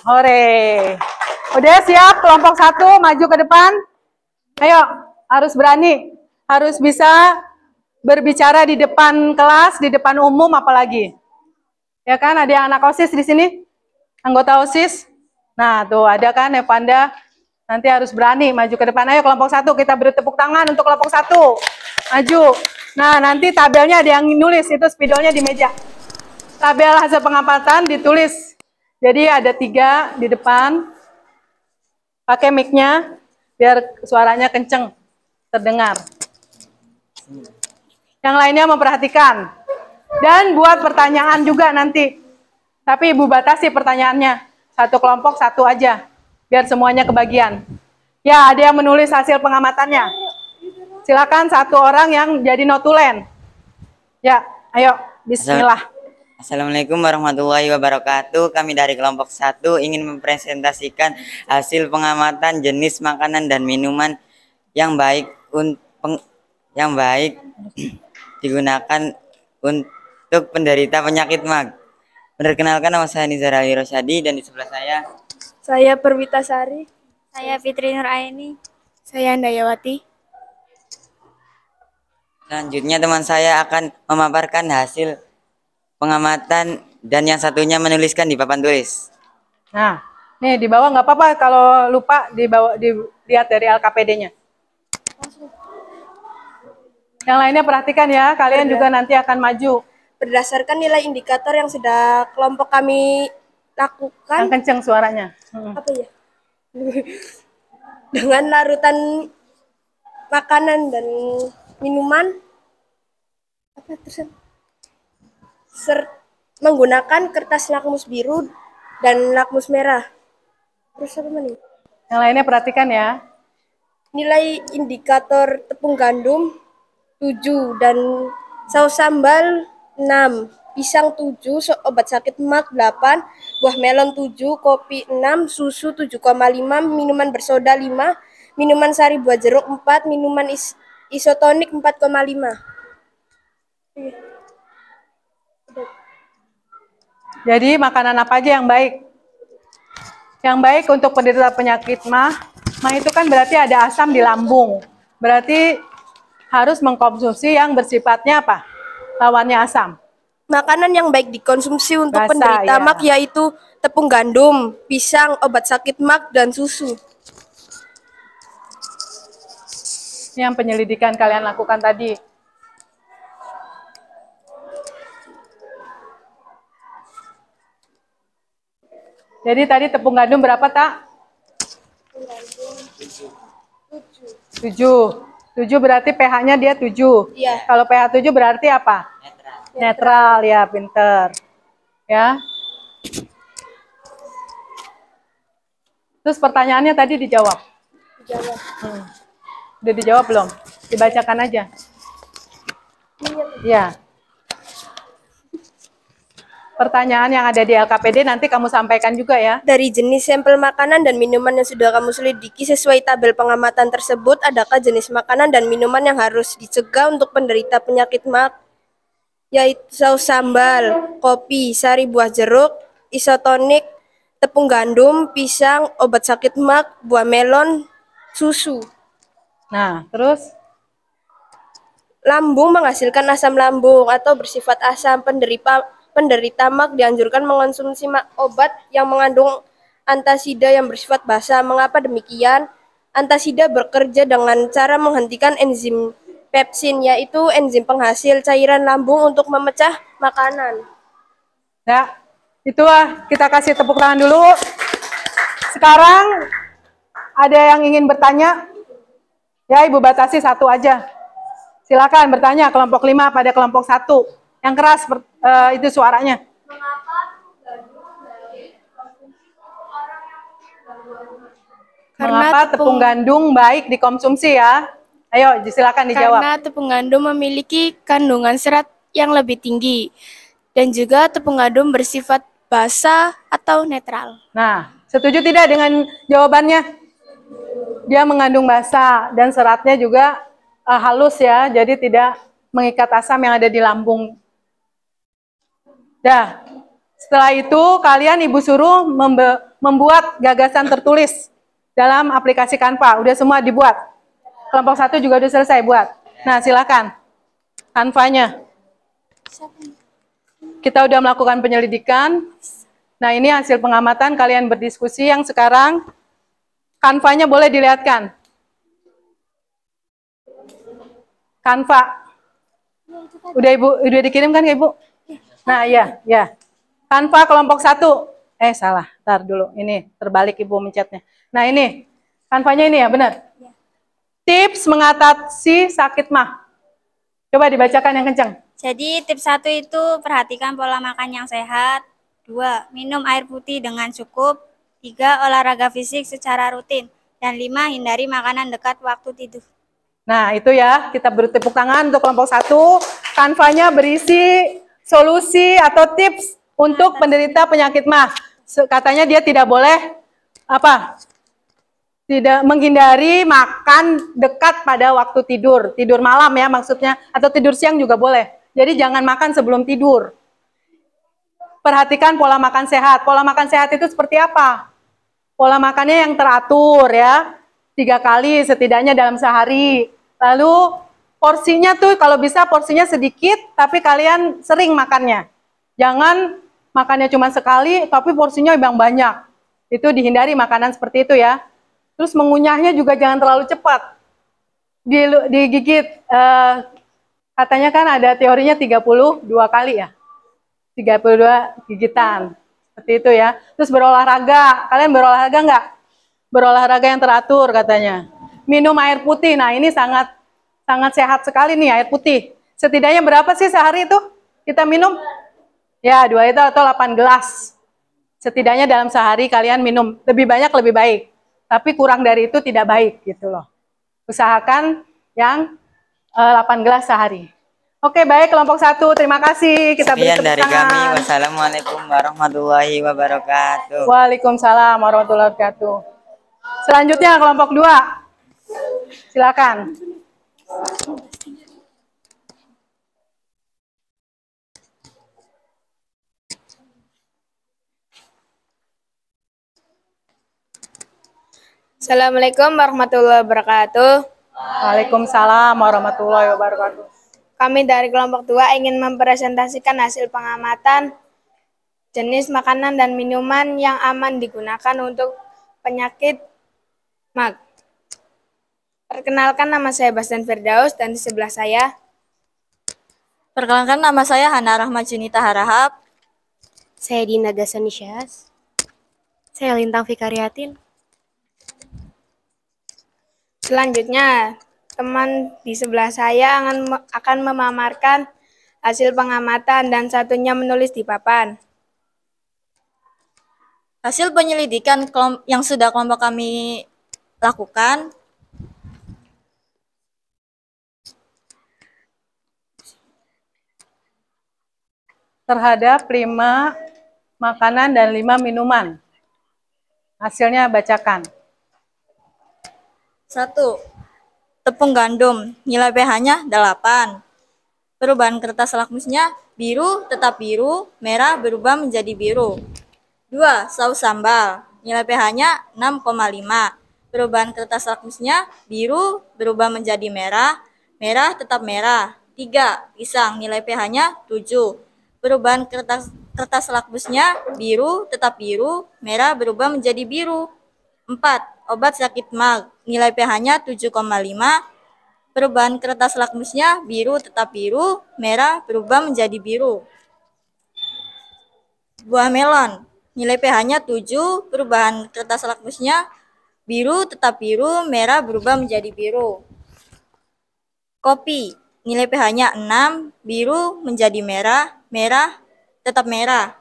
Hore. Udah siap kelompok 1 maju ke depan? Ayo, harus berani. Harus bisa berbicara di depan kelas, di depan umum apalagi. Ya kan, ada yang anak OSIS di sini? Anggota OSIS? Nah, tuh ada kan Evanda. Nanti harus berani maju ke depan. Ayo kelompok 1, kita beri tepuk tangan untuk kelompok 1. Maju. Nah, nanti tabelnya ada yang nulis, itu spidolnya di meja. Tabel hasil pengamatan ditulis. Jadi ada 3 di depan. Pakai mic-nya biar suaranya kenceng, terdengar. Yang lainnya memperhatikan. Dan buat pertanyaan juga nanti. Tapi Ibu batasi pertanyaannya. 1 kelompok 1 aja. Biar semuanya kebagian. Ya, ada yang menulis hasil pengamatannya. Silakan 1 orang yang jadi notulen. Ya, ayo. Bismillah. Assalamualaikum warahmatullahi wabarakatuh. Kami dari kelompok 1 ingin mempresentasikan hasil pengamatan jenis makanan dan minuman yang baik digunakan untuk penderita penyakit MAG. Perkenalkan, nama saya Nizar Ali Rosyadi dan di sebelah saya Perwita Sari. Saya Fitri Nuraini. Saya Andayawati. Selanjutnya teman saya akan memaparkan hasil pengamatan dan yang satunya menuliskan di papan tulis. Nah, nih di bawah nggak apa-apa, kalau lupa dilihat dari LKPD-nya. Yang lainnya perhatikan ya, kalian juga nanti akan maju. Berdasarkan nilai indikator yang sudah kelompok kami lakukan. Yang kenceng suaranya. Apa ya? Dengan larutan makanan dan minuman. Apa terus? Menggunakan kertas lakmus biru dan lakmus merah. Terus apa nih? Yang lainnya perhatikan ya. Nilai indikator tepung gandum 7 dan saus sambal 6, pisang 7, obat sakit MAG 8, buah melon 7, kopi 6, susu 7,5, minuman bersoda 5, minuman sari buah jeruk 4, minuman isotonik 4,5. Jadi makanan apa aja yang baik? Yang baik untuk penderita penyakit MAH itu kan berarti ada asam di lambung. Berarti harus mengkonsumsi yang bersifatnya apa? Lawannya asam. Makanan yang baik dikonsumsi untuk Rasa, penderita ya. MAG yaitu tepung gandum, pisang, obat sakit MAG, dan susu. Ini yang penyelidikan kalian lakukan tadi. Jadi tadi tepung gandum berapa, Tak? 7. 7 berarti pH-nya dia 7. Iya. Kalau pH 7 berarti apa? Netral, ya, pinter. Ya. Terus pertanyaannya tadi dijawab. Dijawab. Udah dijawab belum? Dibacakan aja. Ya. Pertanyaan yang ada di LKPD nanti kamu sampaikan juga ya. Dari jenis sampel makanan dan minuman yang sudah kamu selidiki sesuai tabel pengamatan tersebut, adakah jenis makanan dan minuman yang harus dicegah untuk penderita penyakit MAG? Yaitu saus sambal, kopi, sari buah jeruk, isotonik, tepung gandum, pisang, obat sakit MAG, buah melon, susu. Nah, terus? Lambung menghasilkan asam lambung atau bersifat asam. Penderita MAG dianjurkan mengonsumsi obat yang mengandung antasida yang bersifat basa. Mengapa demikian? Antasida bekerja dengan cara menghentikan enzim pepsin, yaitu enzim penghasil cairan lambung untuk memecah makanan. Ya, itu kita kasih tepuk tangan dulu. Sekarang ada yang ingin bertanya? Ya, Ibu batasi satu aja. Silakan bertanya kelompok 5 pada kelompok 1. Yang keras itu suaranya. Mengapa tepung gandum baik dikonsumsi ya? Ayo, silakan dijawab. Karena tepung gandum memiliki kandungan serat yang lebih tinggi. Dan juga tepung gandum bersifat basa atau netral. Nah, setuju tidak dengan jawabannya? Dia mengandung basa dan seratnya juga halus ya, jadi tidak mengikat asam yang ada di lambung. Dah, setelah itu kalian Ibu suruh membuat gagasan tertulis dalam aplikasi Canva. Udah semua dibuat. Kelompok 1 juga udah selesai buat. Nah, silakan. Canva-nya. Kita udah melakukan penyelidikan. Nah, ini hasil pengamatan kalian berdiskusi yang sekarang Canva-nya boleh dilihatkan. Canva. Udah Ibu, udah dikirim kan ke Ibu? Nah, ya. Canva kelompok 1. Salah. Ntar dulu. Ini terbalik Ibu mencetnya. Nah, ini. Canva-nya ini ya, benar? Tips mengatasi sakit MAG. Coba dibacakan yang kencang. Jadi tips 1 itu perhatikan pola makan yang sehat. 2. Minum air putih dengan cukup. 3. Olahraga fisik secara rutin. Dan 5. Hindari makanan dekat waktu tidur. Nah, itu ya. Kita beri tepuk tangan untuk kelompok 1. Canva-nya berisi solusi atau tips untuk penderita penyakit MAG. Katanya dia tidak boleh tidak menghindari makan dekat pada waktu tidur. Tidur malam ya maksudnya, atau tidur siang juga boleh. Jadi jangan makan sebelum tidur. Perhatikan pola makan sehat. Pola makan sehat itu seperti apa? Pola makannya yang teratur ya. 3 kali setidaknya dalam sehari. Lalu porsinya tuh kalau bisa porsinya sedikit, tapi kalian sering makannya. Jangan makannya cuma sekali, tapi porsinya yang banyak. Itu dihindari makanan seperti itu ya. Terus mengunyahnya juga jangan terlalu cepat. Digigit, katanya kan ada teorinya 32 kali ya. 32 gigitan. Seperti itu ya. Terus berolahraga. Kalian berolahraga nggak? Berolahraga yang teratur katanya. Minum air putih. Nah, ini sangat sehat sekali nih air putih. Setidaknya berapa sih sehari itu kita minum? Ya, 2 liter atau 8 gelas. Setidaknya dalam sehari kalian minum. Lebih banyak lebih baik. Tapi kurang dari itu tidak baik gitu loh. Usahakan yang 8 gelas sehari. Oke, baik kelompok 1. Terima kasih. Kita beri tepuk tangan. Sekian dari kami. Wassalamualaikum warahmatullahi wabarakatuh. Waalaikumsalam warahmatullahi wabarakatuh. Selanjutnya kelompok 2. Silakan. Assalamualaikum warahmatullahi wabarakatuh. Waalaikumsalam warahmatullahi wabarakatuh. Kami dari kelompok 2 ingin mempresentasikan hasil pengamatan jenis makanan dan minuman yang aman digunakan untuk penyakit MAG. Perkenalkan, nama saya Basdan Firdaus dan di sebelah saya. Perkenalkan, nama saya Hana Rahmat Junita Harahap. Saya Dina Gasani Syahas. Saya Lintang Fikariatin. Selanjutnya, teman di sebelah saya akan memamerkan hasil pengamatan dan satunya menulis di papan. Hasil penyelidikan yang sudah kelompok kami lakukan? Terhadap 5 makanan dan 5 minuman. Hasilnya bacakan. 1. Tepung gandum, nilai pH-nya 8. Perubahan kertas lakmusnya biru tetap biru, merah berubah menjadi biru. 2. Saus sambal, nilai pH-nya 6,5. Perubahan kertas lakmusnya biru berubah menjadi merah, merah tetap merah. 3. Pisang, nilai pH-nya 7. Perubahan kertas lakmusnya biru tetap biru, merah berubah menjadi biru. 4. Obat sakit mag, nilai pH-nya 7,5. Perubahan kertas lakmusnya biru tetap biru, merah berubah menjadi biru. Buah melon, nilai pH-nya 7, perubahan kertas lakmusnya biru tetap biru, merah berubah menjadi biru. Kopi, nilai pH-nya 6, biru menjadi merah, merah tetap merah.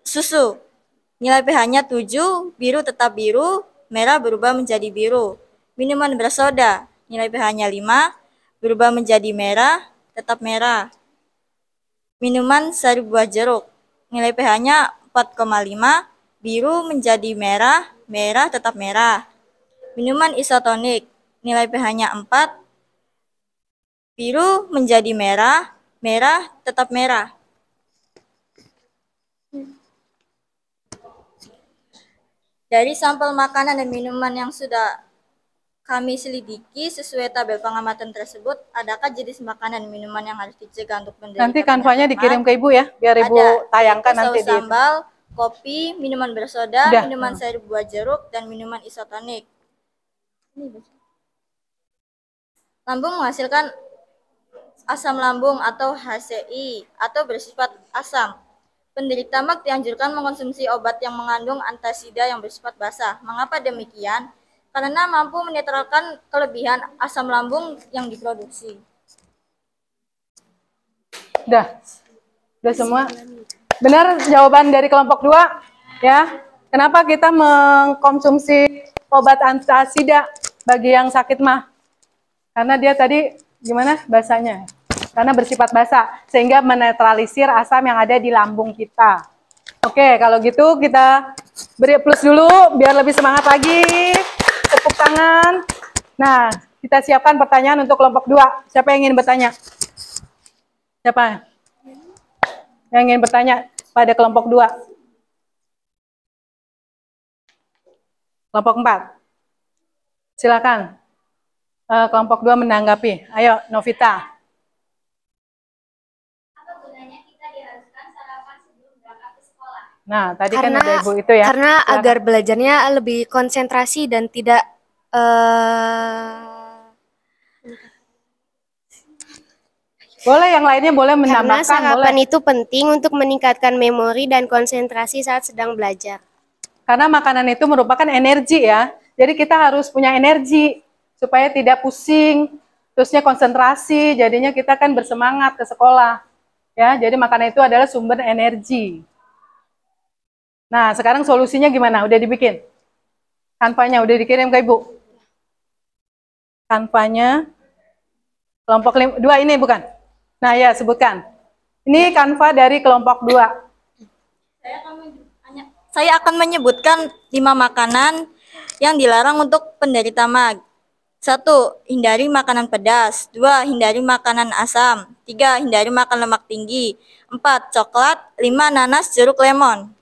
Susu, nilai pH-nya 7, biru tetap biru, merah berubah menjadi biru. Minuman bersoda, nilai pH-nya 5, berubah menjadi merah, tetap merah. Minuman sari buah jeruk, nilai pH-nya 4,5, biru menjadi merah, merah tetap merah. Minuman isotonik, nilai pH-nya 4, biru menjadi merah, merah tetap merah. Dari sampel makanan dan minuman yang sudah kami selidiki sesuai tabel pengamatan tersebut, adakah jenis makanan dan minuman yang harus dicegah untuk penderita? Nanti kanvanya dikirim ke Ibu ya, biar Ibu tayangkan nanti saus sambal, kopi, minuman bersoda, minuman sari buah jeruk, dan minuman isotonik. Lambung menghasilkan asam lambung atau HCI atau bersifat asam. Penderita MAG dianjurkan mengkonsumsi obat yang mengandung antasida yang bersifat basah. Mengapa demikian? Karena mampu menetralkan kelebihan asam lambung yang diproduksi. Udah semua? Benar jawaban dari kelompok 2 ya. Kenapa kita mengkonsumsi obat antasida bagi yang sakit MAH? Karena dia tadi gimana bahasanya? Karena bersifat basah sehingga menetralisir asam yang ada di lambung kita. Oke, kalau gitu kita beri plus dulu biar lebih semangat lagi. Tepuk tangan. Nah, kita siapkan pertanyaan untuk kelompok 2. Siapa yang ingin bertanya? Siapa yang ingin bertanya pada kelompok 2? Kelompok 4. Silakan. Kelompok 2 menanggapi. Ayo, Novita. Nah, tadi kan ada Ibu itu ya. Karena agar belajarnya lebih konsentrasi dan tidak boleh yang lainnya boleh menambahkan. Karena sarapan boleh. itu penting untuk meningkatkan memori dan konsentrasi saat sedang belajar. Karena makanan itu merupakan energi ya. Jadi kita harus punya energi supaya tidak pusing, terusnya konsentrasi, jadinya kita kan bersemangat ke sekolah. Ya, jadi makanan itu adalah sumber energi. Nah, sekarang solusinya gimana? Udah dibikin? Kanvanya udah dikirim ke Ibu? Kanvanya kelompok 2 ini bukan? Nah, ya sebutkan. Ini kanva dari kelompok 2. Saya akan menyebutkan 5 makanan yang dilarang untuk penderita MAG. 1. Hindari makanan pedas. 2. Hindari makanan asam. 3. Hindari makan lemak tinggi. 4. Coklat. 5. Nanas, jeruk, lemon.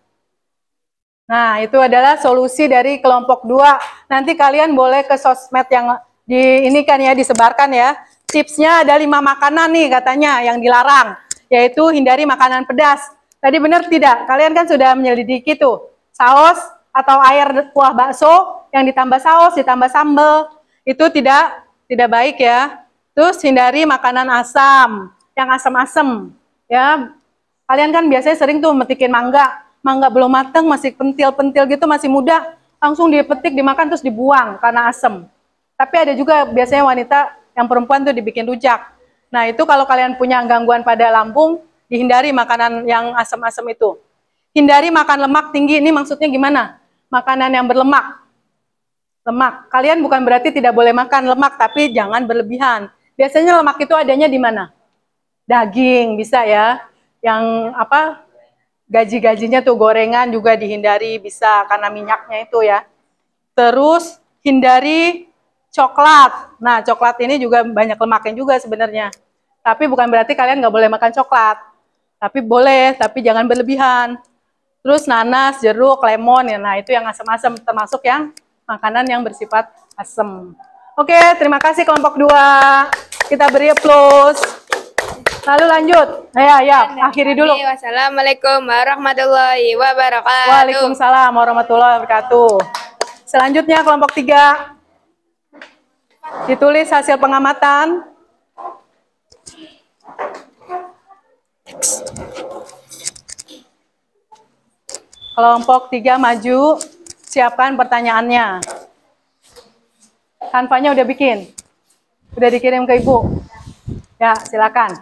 Nah, itu adalah solusi dari kelompok 2. Nanti kalian boleh ke sosmed yang ini kan ya, disebarkan ya. Tipsnya ada 5 makanan nih katanya yang dilarang, yaitu hindari makanan pedas. Tadi benar tidak? Kalian kan sudah menyelidiki tuh. Saus atau air kuah bakso yang ditambah saus, ditambah sambal, itu tidak baik ya. Terus hindari makanan asam, yang asam-asam ya. Kalian kan biasanya sering tuh metikin mangga belum mateng, masih pentil-pentil gitu, masih muda, langsung dipetik, dimakan, terus dibuang karena asam. Tapi ada juga biasanya wanita yang perempuan tuh dibikin rujak. Nah, itu kalau kalian punya gangguan pada lambung, dihindari makanan yang asam-asam itu. Hindari makan lemak tinggi, ini maksudnya gimana? Makanan yang berlemak. Lemak. Kalian bukan berarti tidak boleh makan lemak, tapi jangan berlebihan. Biasanya lemak itu adanya di mana? Daging, bisa ya. Yang apa? Gaji-gajinya tuh gorengan juga dihindari, bisa karena minyaknya itu ya. Terus hindari coklat. Nah, coklat ini juga banyak lemaknya juga sebenarnya. Tapi bukan berarti kalian nggak boleh makan coklat. Tapi boleh, tapi jangan berlebihan. Terus nanas, jeruk, lemon, ya, nah itu yang asam-asam, termasuk yang makanan yang bersifat asam. Oke, terima kasih kelompok 2. Kita beri plus. Lalu lanjut. Ya, akhiri dulu. Wassalamualaikum warahmatullahi wabarakatuh. Waalaikumsalam warahmatullahi wabarakatuh. Selanjutnya kelompok 3. Ditulis hasil pengamatan. Kelompok 3 maju, siapkan pertanyaannya. Kanvanya udah bikin? Udah dikirim ke Ibu? Ya, silakan.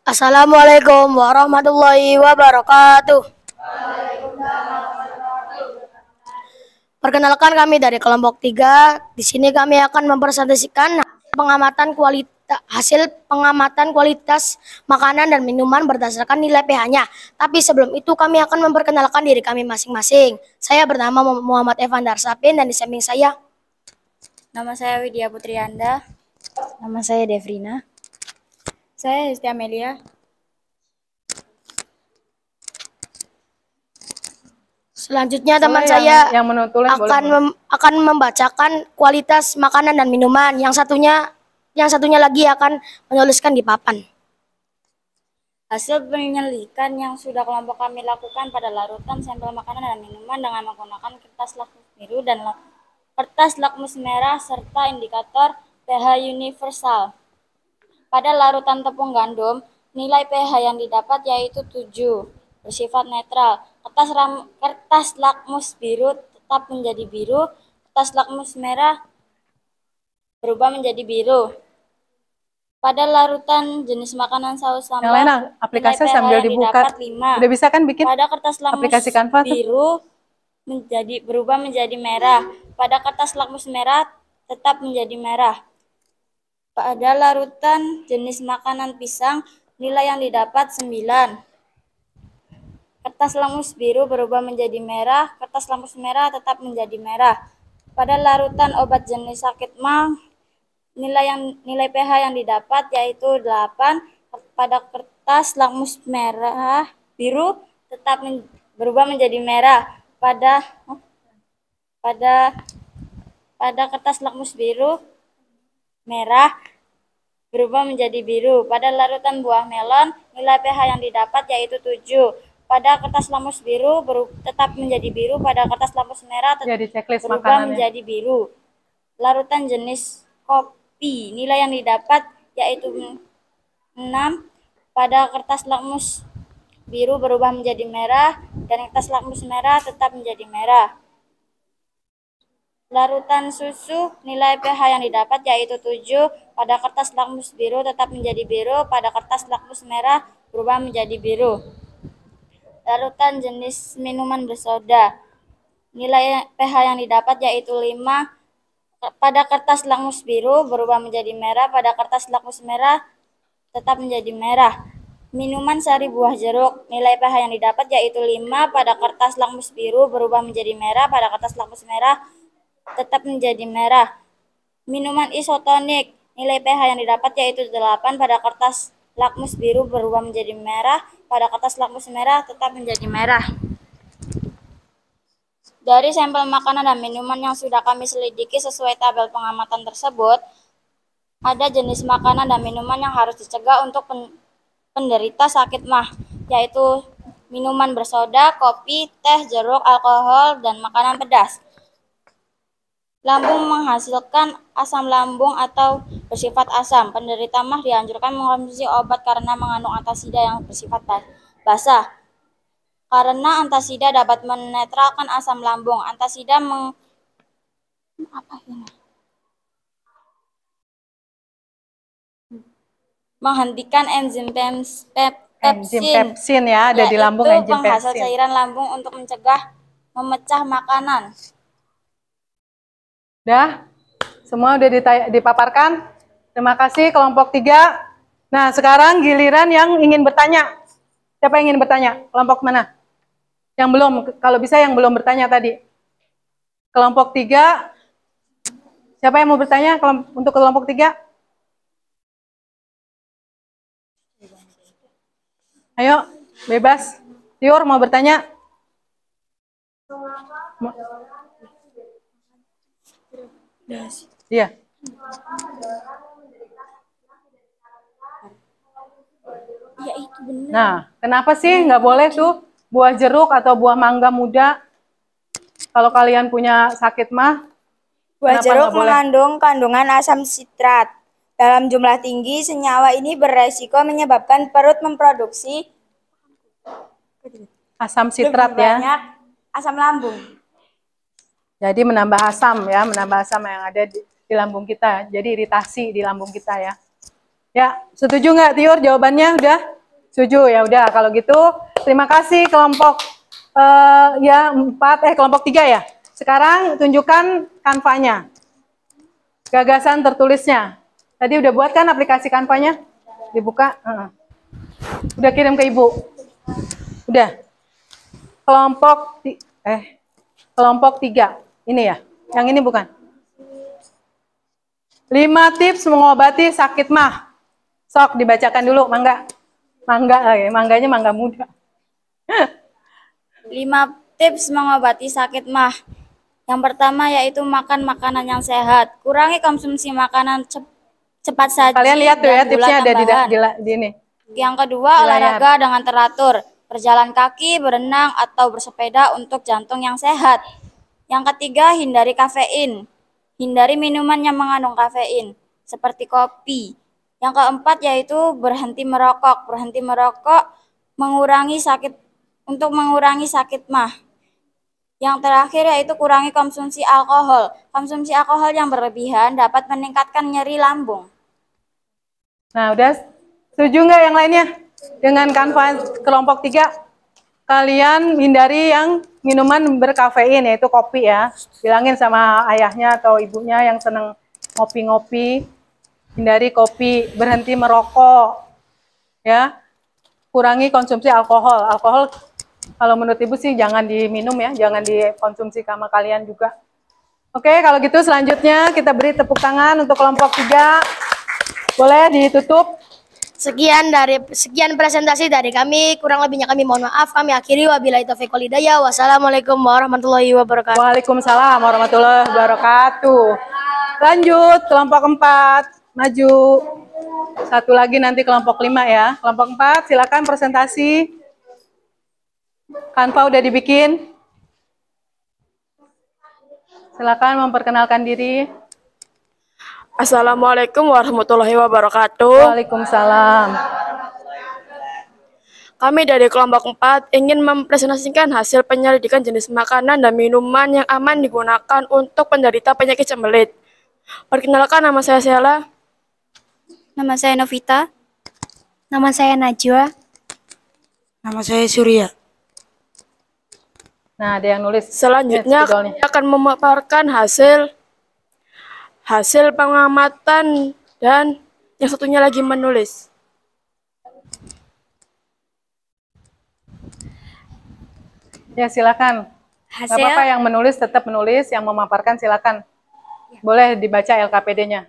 Assalamualaikum warahmatullahi wabarakatuh. Perkenalkan, kami dari kelompok 3. Di sini kami akan mempresentasikan hasil pengamatan kualitas makanan dan minuman berdasarkan nilai pH-nya. Tapi sebelum itu kami akan memperkenalkan diri kami masing-masing. Saya bernama Muhammad Evan Darsapin dan di samping saya Nama saya Widya Putrianda. Nama saya Devrina. Saya Hesti Amelia. selanjutnya teman saya yang menulis akan membacakan kualitas makanan dan minuman. Yang satunya lagi akan menuliskan di papan. Hasil penyelidikan yang sudah kelompok kami lakukan pada larutan sampel makanan dan minuman dengan menggunakan kertas lakmus biru dan kertas lakmus merah serta indikator pH universal. Pada larutan tepung gandum, nilai pH yang didapat yaitu 7, bersifat netral. Kertas lakmus biru tetap menjadi biru, kertas lakmus merah berubah menjadi biru. Pada larutan jenis makanan saus sambal, yang lain aplikasi sambil dibuka. Udah bisa kan bikin pada kertas lakmus aplikasi Canva biru berubah menjadi merah. Pada kertas lakmus merah tetap menjadi merah. Pada larutan jenis makanan pisang, nilai yang didapat 9. Kertas lakmus biru berubah menjadi merah, kertas lakmus merah tetap menjadi merah. Pada larutan obat jenis sakit mah, nilai pH yang didapat yaitu 8. Pada kertas lakmus merah biru tetap berubah menjadi merah. Pada kertas lakmus biru merah berubah menjadi biru. Pada larutan buah melon, nilai pH yang didapat yaitu 7. Pada kertas lakmus biru tetap menjadi biru. Pada kertas lakmus merah berubah menjadi biru. Larutan jenis kopi, nilai yang didapat yaitu 6. Pada kertas lakmus biru berubah menjadi merah dan kertas lakmus merah tetap menjadi merah. Larutan susu, nilai pH yang didapat yaitu 7. Pada kertas lakmus biru tetap menjadi biru. Pada kertas lakmus merah berubah menjadi biru. Larutan jenis minuman bersoda, nilai pH yang didapat yaitu 5. Pada kertas lakmus biru berubah menjadi merah. Pada kertas lakmus merah tetap menjadi merah. Minuman sari buah jeruk, nilai pH yang didapat yaitu 5. Pada kertas lakmus biru berubah menjadi merah. Pada kertas lakmus merah tetap menjadi merah. Minuman isotonik, nilai pH yang didapat yaitu 8. Pada kertas lakmus biru berubah menjadi merah. Pada kertas lakmus merah tetap menjadi merah. Dari sampel makanan dan minuman yang sudah kami selidiki sesuai tabel pengamatan tersebut, ada jenis makanan dan minuman yang harus dicegah untuk penderita sakit mah, yaitu minuman bersoda, kopi, teh, jeruk, alkohol, dan makanan pedas. Lambung menghasilkan asam lambung atau bersifat asam. Penderita mah dianjurkan mengkonsumsi obat karena mengandung antasida yang bersifat basa. Karena antasida dapat menetralkan asam lambung. Antasida menghentikan enzim pepsin ya, ada di lambung enzim penghasil pepsin. cairan lambung untuk mencegah memecah makanan. Udah? Semua udah dipaparkan? Terima kasih kelompok 3. Nah, sekarang giliran yang ingin bertanya. Siapa yang ingin bertanya? Kelompok mana? Yang belum, kalau bisa yang belum bertanya tadi. Kelompok 3. Siapa yang mau bertanya untuk kelompok 3? Ayo, bebas. Tiur mau bertanya? Iya. Ya itu benar. Nah, kenapa sih nggak boleh tuh buah jeruk atau buah mangga muda? Kalau kalian punya sakit mah, Buah kenapa jeruk nggak boleh? mengandung kandungan asam sitrat. Dalam jumlah tinggi, senyawa ini beresiko menyebabkan perut memproduksi Asam sitrat lebih ya. banyak asam lambung. Jadi menambah asam ya, menambah asam yang ada di lambung kita. Jadi iritasi di lambung kita ya. Ya, setuju nggak Tiur jawabannya? Udah? Setuju ya udah. Kalau gitu, terima kasih kelompok kelompok 3 ya. Sekarang tunjukkan kanvanya. Gagasan tertulisnya. Tadi udah buat kan aplikasi kanvanya? Dibuka. Udah kirim ke Ibu. Udah. Kelompok 3. Ini ya. Yang ini bukan. 5 tips mengobati sakit mah. Sok dibacakan dulu, Mangga. Mangga lagi, mangganya mangga muda. 5 tips mengobati sakit mah. Yang pertama yaitu makan makanan yang sehat. Kurangi konsumsi makanan cepat saji. Kalian lihat tuh ya, tipsnya ada di ini. Yang kedua, olahraga dengan teratur. Berjalan kaki, berenang, atau bersepeda untuk jantung yang sehat. Yang ketiga, hindari kafein. Hindari minuman yang mengandung kafein, seperti kopi. Yang keempat yaitu berhenti merokok. Berhenti merokok untuk mengurangi sakit mah. Yang terakhir yaitu kurangi konsumsi alkohol. Konsumsi alkohol yang berlebihan dapat meningkatkan nyeri lambung. Nah, udah setuju nggak yang lainnya? Dengan kanvas kelompok 3, kalian hindari yang minuman berkafein, yaitu kopi ya. Bilangin sama ayahnya atau ibunya yang seneng ngopi-ngopi, hindari kopi, berhenti merokok, ya. Kurangi konsumsi alkohol. Alkohol kalau menurut ibu sih jangan diminum ya, jangan dikonsumsi sama kalian juga. Oke, kalau gitu selanjutnya kita beri tepuk tangan untuk kelompok 3. Boleh ditutup. Sekian presentasi dari kami, kurang lebihnya kami mohon maaf. Kami akhiri, wabillahi taufiq wal hidayah. Wassalamualaikum warahmatullahi wabarakatuh. Waalaikumsalam warahmatullahi wabarakatuh. Lanjut kelompok 4, maju. Satu lagi nanti kelompok 5 ya. Kelompok 4 silakan presentasi. Kanva udah dibikin. Silakan memperkenalkan diri. Assalamualaikum warahmatullahi wabarakatuh. Waalaikumsalam. Kami dari kelompok 4 ingin mempresentasikan hasil penyelidikan jenis makanan dan minuman yang aman digunakan untuk penderita penyakit cembelit. Perkenalkan, nama saya Sela. Nama saya Novita. Nama saya Najwa. Nama saya Surya. Nah, ada yang nulis. Selanjutnya kami akan memaparkan hasil pengamatan dan yang satunya lagi menulis. Ya, silakan. Nggak apa-apa, yang menulis tetap menulis, yang memaparkan silakan. Boleh dibaca LKPD-nya.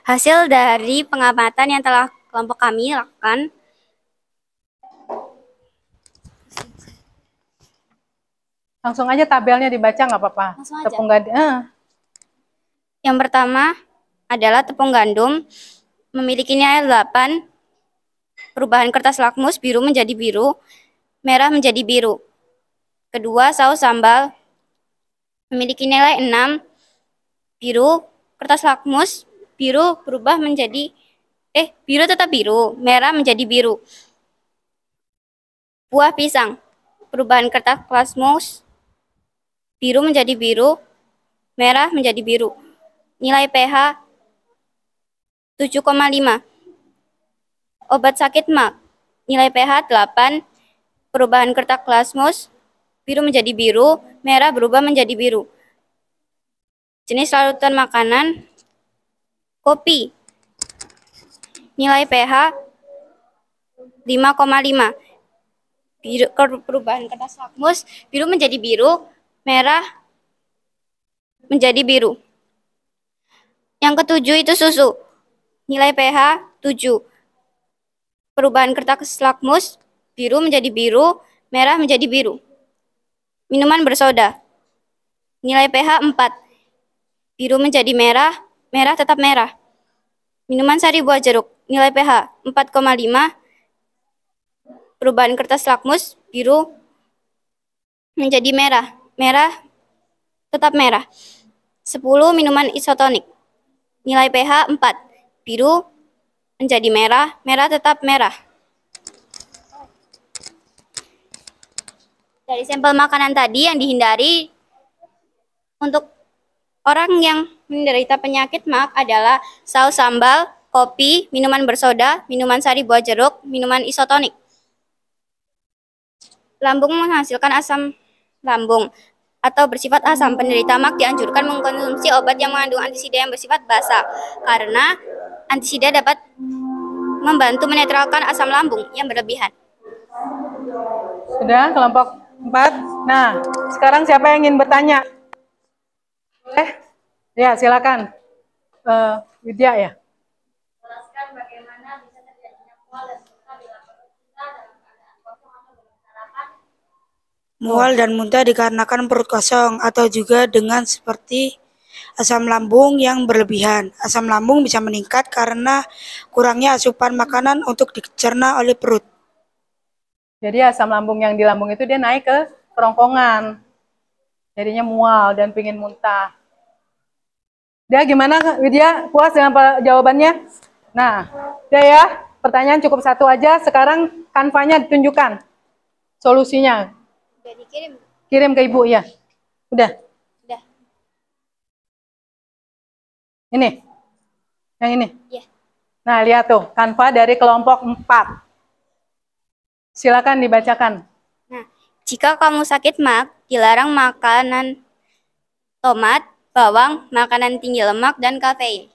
Hasil dari pengamatan yang telah kelompok kami lakukan. Langsung aja tabelnya dibaca, nggak apa-apa. Tepung gandum. Yang pertama adalah tepung gandum memiliki nilai 8, perubahan kertas lakmus biru menjadi biru, merah menjadi biru. Kedua, saus sambal memiliki nilai 6, biru, kertas lakmus biru berubah menjadi biru tetap biru, merah menjadi biru. Buah pisang, perubahan kertas lakmus biru menjadi biru, merah menjadi biru. Nilai pH 7,5. Obat sakit mah, nilai pH 8, perubahan kertas lakmus biru menjadi biru, merah berubah menjadi biru. Jenis larutan makanan, kopi. Nilai pH 5,5. Perubahan kertas lakmus, biru menjadi biru, merah menjadi biru. Yang ketujuh itu susu. Nilai pH 7. Perubahan kertas lakmus, biru menjadi biru, merah menjadi biru. Minuman bersoda. Nilai pH 4. Biru menjadi merah, merah tetap merah. Minuman sari buah jeruk. Nilai pH 4,5. Perubahan kertas lakmus, biru menjadi merah, merah tetap merah. 10. Minuman isotonik. Nilai pH 4. Biru menjadi merah, merah tetap merah. Dari sampel makanan tadi yang dihindari untuk orang yang menderita penyakit MAG adalah saus sambal, kopi, minuman bersoda, minuman sari buah jeruk, minuman isotonik. Lambung menghasilkan asam lambung atau bersifat asam. Penderita MAG dianjurkan mengkonsumsi obat yang mengandung antisida yang bersifat basa karena antisida dapat membantu menetralkan asam lambung yang berlebihan. Sudah kelompok 4. Nah, sekarang siapa yang ingin bertanya? Boleh? Ya, silakan. Widya ya. Jelaskan bagaimana bisa terjadinya mual dan muntah bila perut kita dalam keadaan kosong atau belum sarapan. Mual dan muntah dikarenakan perut kosong atau juga dengan seperti asam lambung yang berlebihan. Asam lambung bisa meningkat karena kurangnya asupan makanan untuk dicerna oleh perut. Jadi asam lambung yang di lambung itu dia naik ke kerongkongan. Jadinya mual dan pingin muntah. Dia gimana Widya? Puas dengan jawabannya? Nah, udah ya. Pertanyaan cukup satu aja. Sekarang kanvanya ditunjukkan. Solusinya. Udah dikirim. Kirim ke ibu ya. Udah. Udah. Ini. Yang ini. Iya. Nah, lihat tuh. Kanva dari kelompok 4. Silakan dibacakan. Nah, jika kamu sakit MAG, dilarang makanan tomat, bawang, makanan tinggi lemak, dan kafein.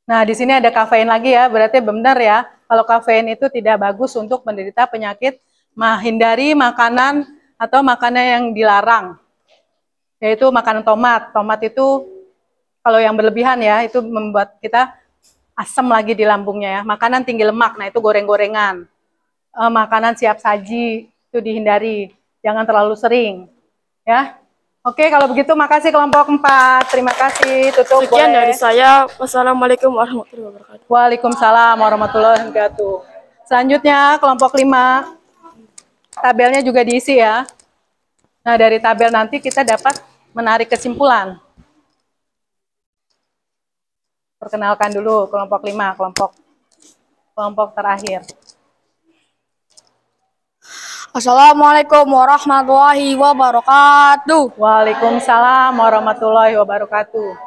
Nah, di sini ada kafein lagi ya, berarti benar ya. Kalau kafein itu tidak bagus untuk menderita penyakit, hindari makanan atau makanan yang dilarang. Yaitu makanan tomat. Tomat itu kalau yang berlebihan ya, itu membuat kita asam lagi di lambungnya ya. Makanan tinggi lemak, nah itu goreng-gorengan. Makanan siap saji itu dihindari, jangan terlalu sering ya. Oke, kalau begitu makasih kelompok 4. Terima kasih. Tutup. Sekian boleh. dari saya. Wassalamualaikum warahmatullahi wabarakatuh. Waalaikumsalam warahmatullahi wabarakatuh. Selanjutnya kelompok 5. Tabelnya juga diisi ya. Nah, dari tabel nanti kita dapat menarik kesimpulan. Perkenalkan dulu kelompok 5, kelompok terakhir. Assalamualaikum warahmatullahi wabarakatuh. Waalaikumsalam warahmatullahi wabarakatuh.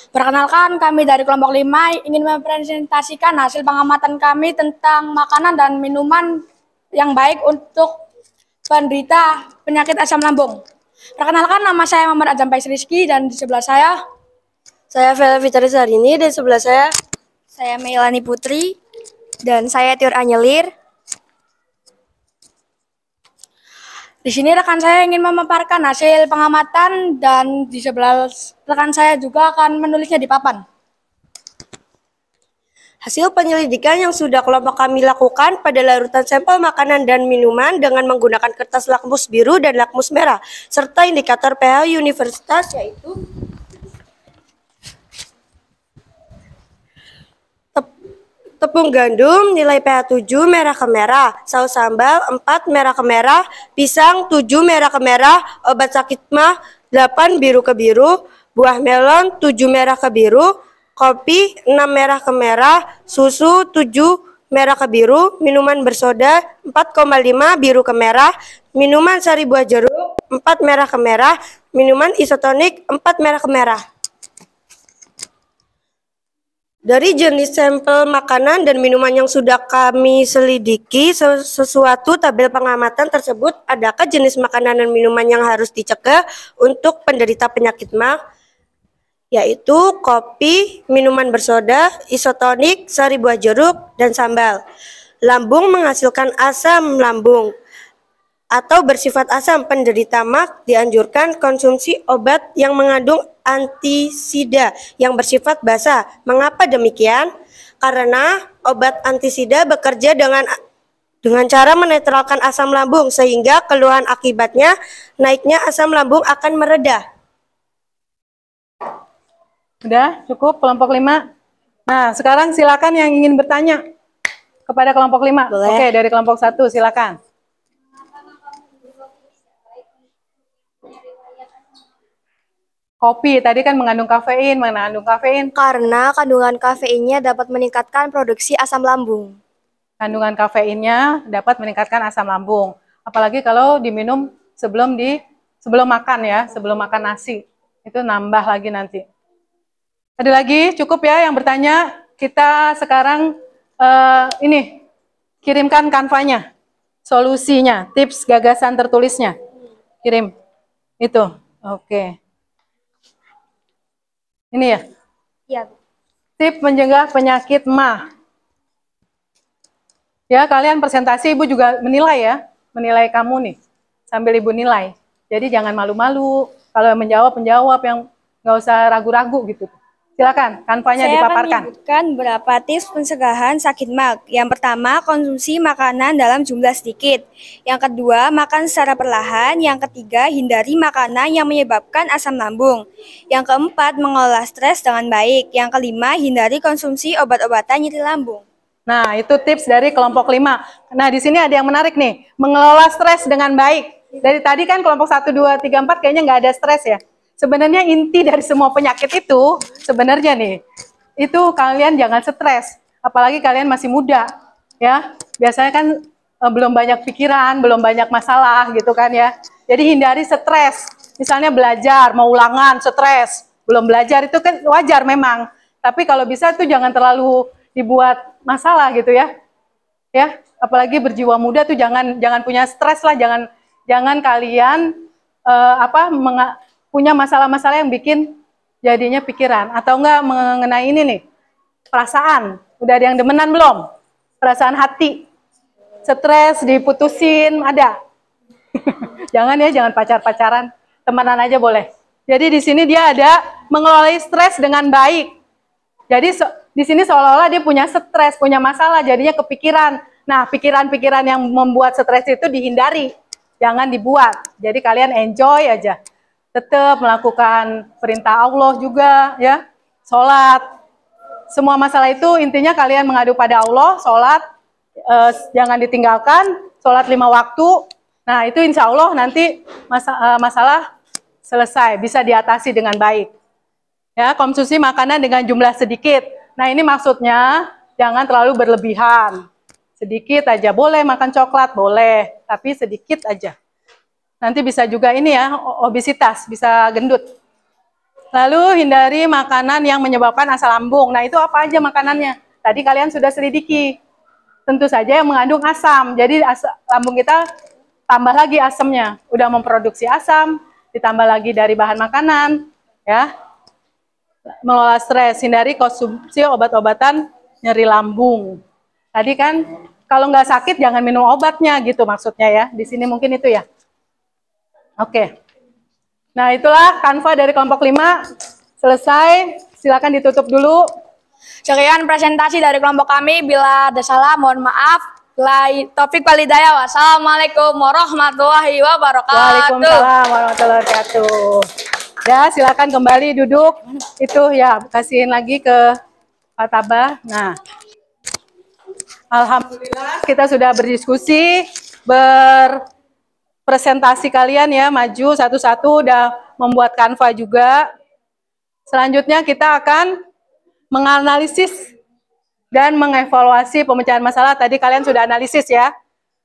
Perkenalkan, kami dari kelompok 5 ingin mempresentasikan hasil pengamatan kami tentang makanan dan minuman yang baik untuk penderita penyakit asam lambung. Perkenalkan, nama saya Muhammad Azam Pais Rizky dan di sebelah saya Vela Fitri Sarini, dan sebelah saya Meilani Putri, dan saya Tiur Anyelir. Di sini rekan saya ingin memaparkan hasil pengamatan dan di sebelah rekan saya juga akan menulisnya di papan. Hasil penyelidikan yang sudah kelompok kami lakukan pada larutan sampel makanan dan minuman dengan menggunakan kertas lakmus biru dan lakmus merah, serta indikator pH universitas yaitu tepung gandum nilai pH 7 merah ke merah, saus sambal 4 merah ke merah, pisang 7 merah ke merah, obat sakit MAG 8 biru ke biru, buah melon 7 merah ke biru, kopi 6 merah ke merah, susu 7 merah ke biru, minuman bersoda 4,5 biru ke merah, minuman sari buah jeruk 4 merah ke merah, minuman isotonik 4 merah ke merah. Dari jenis sampel makanan dan minuman yang sudah kami selidiki, sesuatu tabel pengamatan tersebut, adakah jenis makanan dan minuman yang harus dicegah untuk penderita penyakit MAG? yaitu kopi, minuman bersoda, isotonik, sari buah jeruk, dan sambal. Lambung menghasilkan asam lambung atau bersifat asam. Penderita MAG dianjurkan konsumsi obat yang mengandung antisida yang bersifat basa. Mengapa demikian? Karena obat antisida bekerja dengan cara menetralkan asam lambung, sehingga keluhan akibatnya naiknya asam lambung akan mereda. Udah cukup kelompok 5. Nah, sekarang silakan yang ingin bertanya kepada kelompok 5. Boleh. Oke, dari kelompok 1 silakan. Kopi tadi kan mengandung kafein. Karena kandungan kafeinnya dapat meningkatkan produksi asam lambung. Kandungan kafeinnya dapat meningkatkan asam lambung. Apalagi kalau diminum sebelum makan ya, sebelum makan nasi. Itu nambah lagi nanti. Ada lagi? Cukup ya yang bertanya. Kita sekarang kirimkan kanvanya, solusinya, tips gagasan tertulisnya. Kirim. Itu. Oke. Ini ya? Iya. Tip mencegah penyakit MAH. Ya, kalian presentasi Ibu juga menilai ya. Menilai kamu nih. Sambil Ibu nilai. Jadi jangan malu-malu. Kalau menjawab yang nggak usah ragu-ragu gitu. Silakan, kanvanya dipaparkan. Saya akan menyebutkan beberapa tips pencegahan sakit MAG. Yang pertama, konsumsi makanan dalam jumlah sedikit. Yang kedua, makan secara perlahan. Yang ketiga, hindari makanan yang menyebabkan asam lambung. Yang keempat, mengelola stres dengan baik. Yang kelima, hindari konsumsi obat-obatan nyeri lambung. Nah, itu tips dari kelompok 5. Nah, di sini ada yang menarik nih, mengelola stres dengan baik. Dari tadi kan kelompok 1, 2, 3, 4 kayaknya nggak ada stres ya. Sebenarnya inti dari semua penyakit itu, sebenarnya nih, itu kalian jangan stres. Apalagi kalian masih muda, ya. Biasanya kan belum banyak pikiran, belum banyak masalah gitu kan ya. Jadi hindari stres. Misalnya belajar, mau ulangan, stres. Belum belajar itu kan wajar memang. Tapi kalau bisa tuh jangan terlalu dibuat masalah gitu ya. Ya, apalagi berjiwa muda tuh jangan punya stres lah, jangan kalian punya masalah-masalah yang bikin jadinya pikiran. Atau enggak mengenai ini nih, perasaan. Udah ada yang demenan belum? Perasaan hati. Stres, diputusin, ada. Jangan ya, jangan pacar-pacaran. Temenan aja boleh. Jadi di sini dia ada mengelola stres dengan baik. Jadi di sini seolah-olah dia punya stres, punya masalah, jadinya kepikiran. Nah, pikiran-pikiran yang membuat stres itu dihindari. Jangan dibuat. Jadi kalian enjoy aja. Tetap melakukan perintah Allah juga ya, sholat. Semua masalah itu intinya kalian mengadu pada Allah, sholat, jangan ditinggalkan, sholat 5 waktu. Nah itu insya Allah nanti masalah selesai, bisa diatasi dengan baik. Ya, konsumsi makanan dengan jumlah sedikit. Nah ini maksudnya jangan terlalu berlebihan. Sedikit aja, boleh makan coklat, boleh, tapi sedikit aja. Nanti bisa juga ini ya, obesitas, bisa gendut. Lalu hindari makanan yang menyebabkan asam lambung. Nah itu apa aja makanannya? Tadi kalian sudah selidiki. Tentu saja yang mengandung asam. Jadi lambung kita tambah lagi asamnya. Udah memproduksi asam, ditambah lagi dari bahan makanan. Ya. Mengelola stres, hindari konsumsi obat-obatan nyeri lambung. Tadi kan kalau nggak sakit jangan minum obatnya gitu maksudnya ya. Di sini mungkin itu ya. Oke. Nah, itulah kanva dari kelompok 5. Selesai. Silakan ditutup dulu. Sekian presentasi dari kelompok kami. Bila ada salah, mohon maaf. Taufik walhidayah. Wassalamualaikum warahmatullahi wabarakatuh. Waalaikumsalam warahmatullahi wabarakatuh. Ya, silakan kembali duduk. Itu ya, kasihin lagi ke Pak Tabah. Nah, alhamdulillah kita sudah berdiskusi, presentasi kalian ya, maju satu-satu, udah membuat kanva juga. Selanjutnya kita akan menganalisis dan mengevaluasi pemecahan masalah. Tadi kalian sudah analisis ya,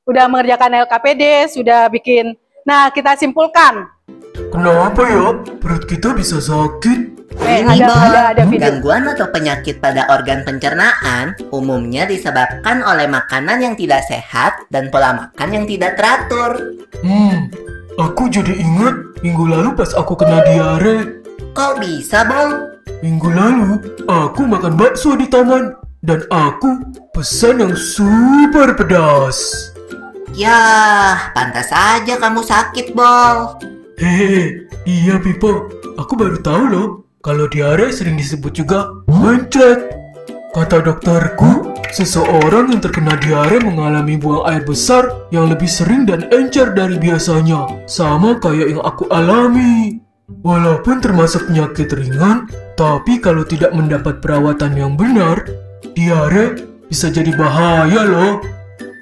udah mengerjakan LKPD, sudah bikin. Nah, kita simpulkan. Kenapa ya perut kita bisa sakit? Ada video. Gangguan atau penyakit pada organ pencernaan umumnya disebabkan oleh makanan yang tidak sehat dan pola makan yang tidak teratur. Aku jadi ingat minggu lalu pas aku kena diare. Kok bisa, Bang? Minggu lalu, aku makan bakso di taman. Dan aku pesan yang super pedas. Yah, pantas aja kamu sakit, Bol. Hehehe, iya Pipo. Aku baru tahu loh, kalau diare sering disebut juga mencret. Kata dokterku, seseorang yang terkena diare mengalami buang air besar yang lebih sering dan encer dari biasanya. Sama kayak yang aku alami. Walaupun termasuk penyakit ringan, tapi kalau tidak mendapat perawatan yang benar, diare bisa jadi bahaya loh.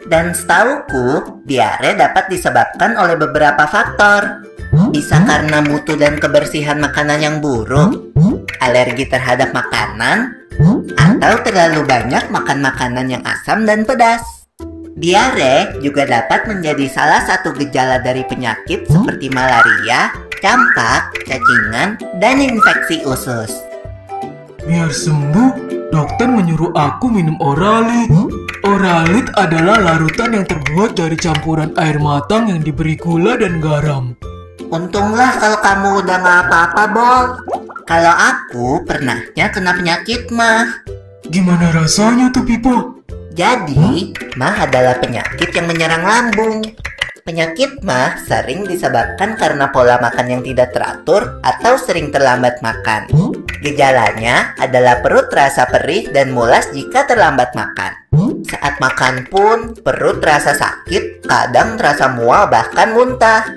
Dan setauku, diare dapat disebabkan oleh beberapa faktor. Bisa karena mutu dan kebersihan makanan yang buruk, alergi terhadap makanan, atau terlalu banyak makan makanan yang asam dan pedas. Diare juga dapat menjadi salah satu gejala dari penyakit seperti malaria, campak, cacingan, dan infeksi usus. Biar sembuh, dokter menyuruh aku minum Oralit. Oralit adalah larutan yang terbuat dari campuran air matang yang diberi gula dan garam. Untunglah kalau kamu udah gak apa-apa, Bol. Kalau aku pernahnya kena penyakit mah. Gimana rasanya tuh, Pipo? Jadi, mah adalah penyakit yang menyerang lambung. Penyakit mah sering disebabkan karena pola makan yang tidak teratur atau sering terlambat makan. Gejalanya adalah perut terasa perih dan mulas jika terlambat makan. Saat makan pun, perut terasa sakit, kadang terasa mual bahkan muntah.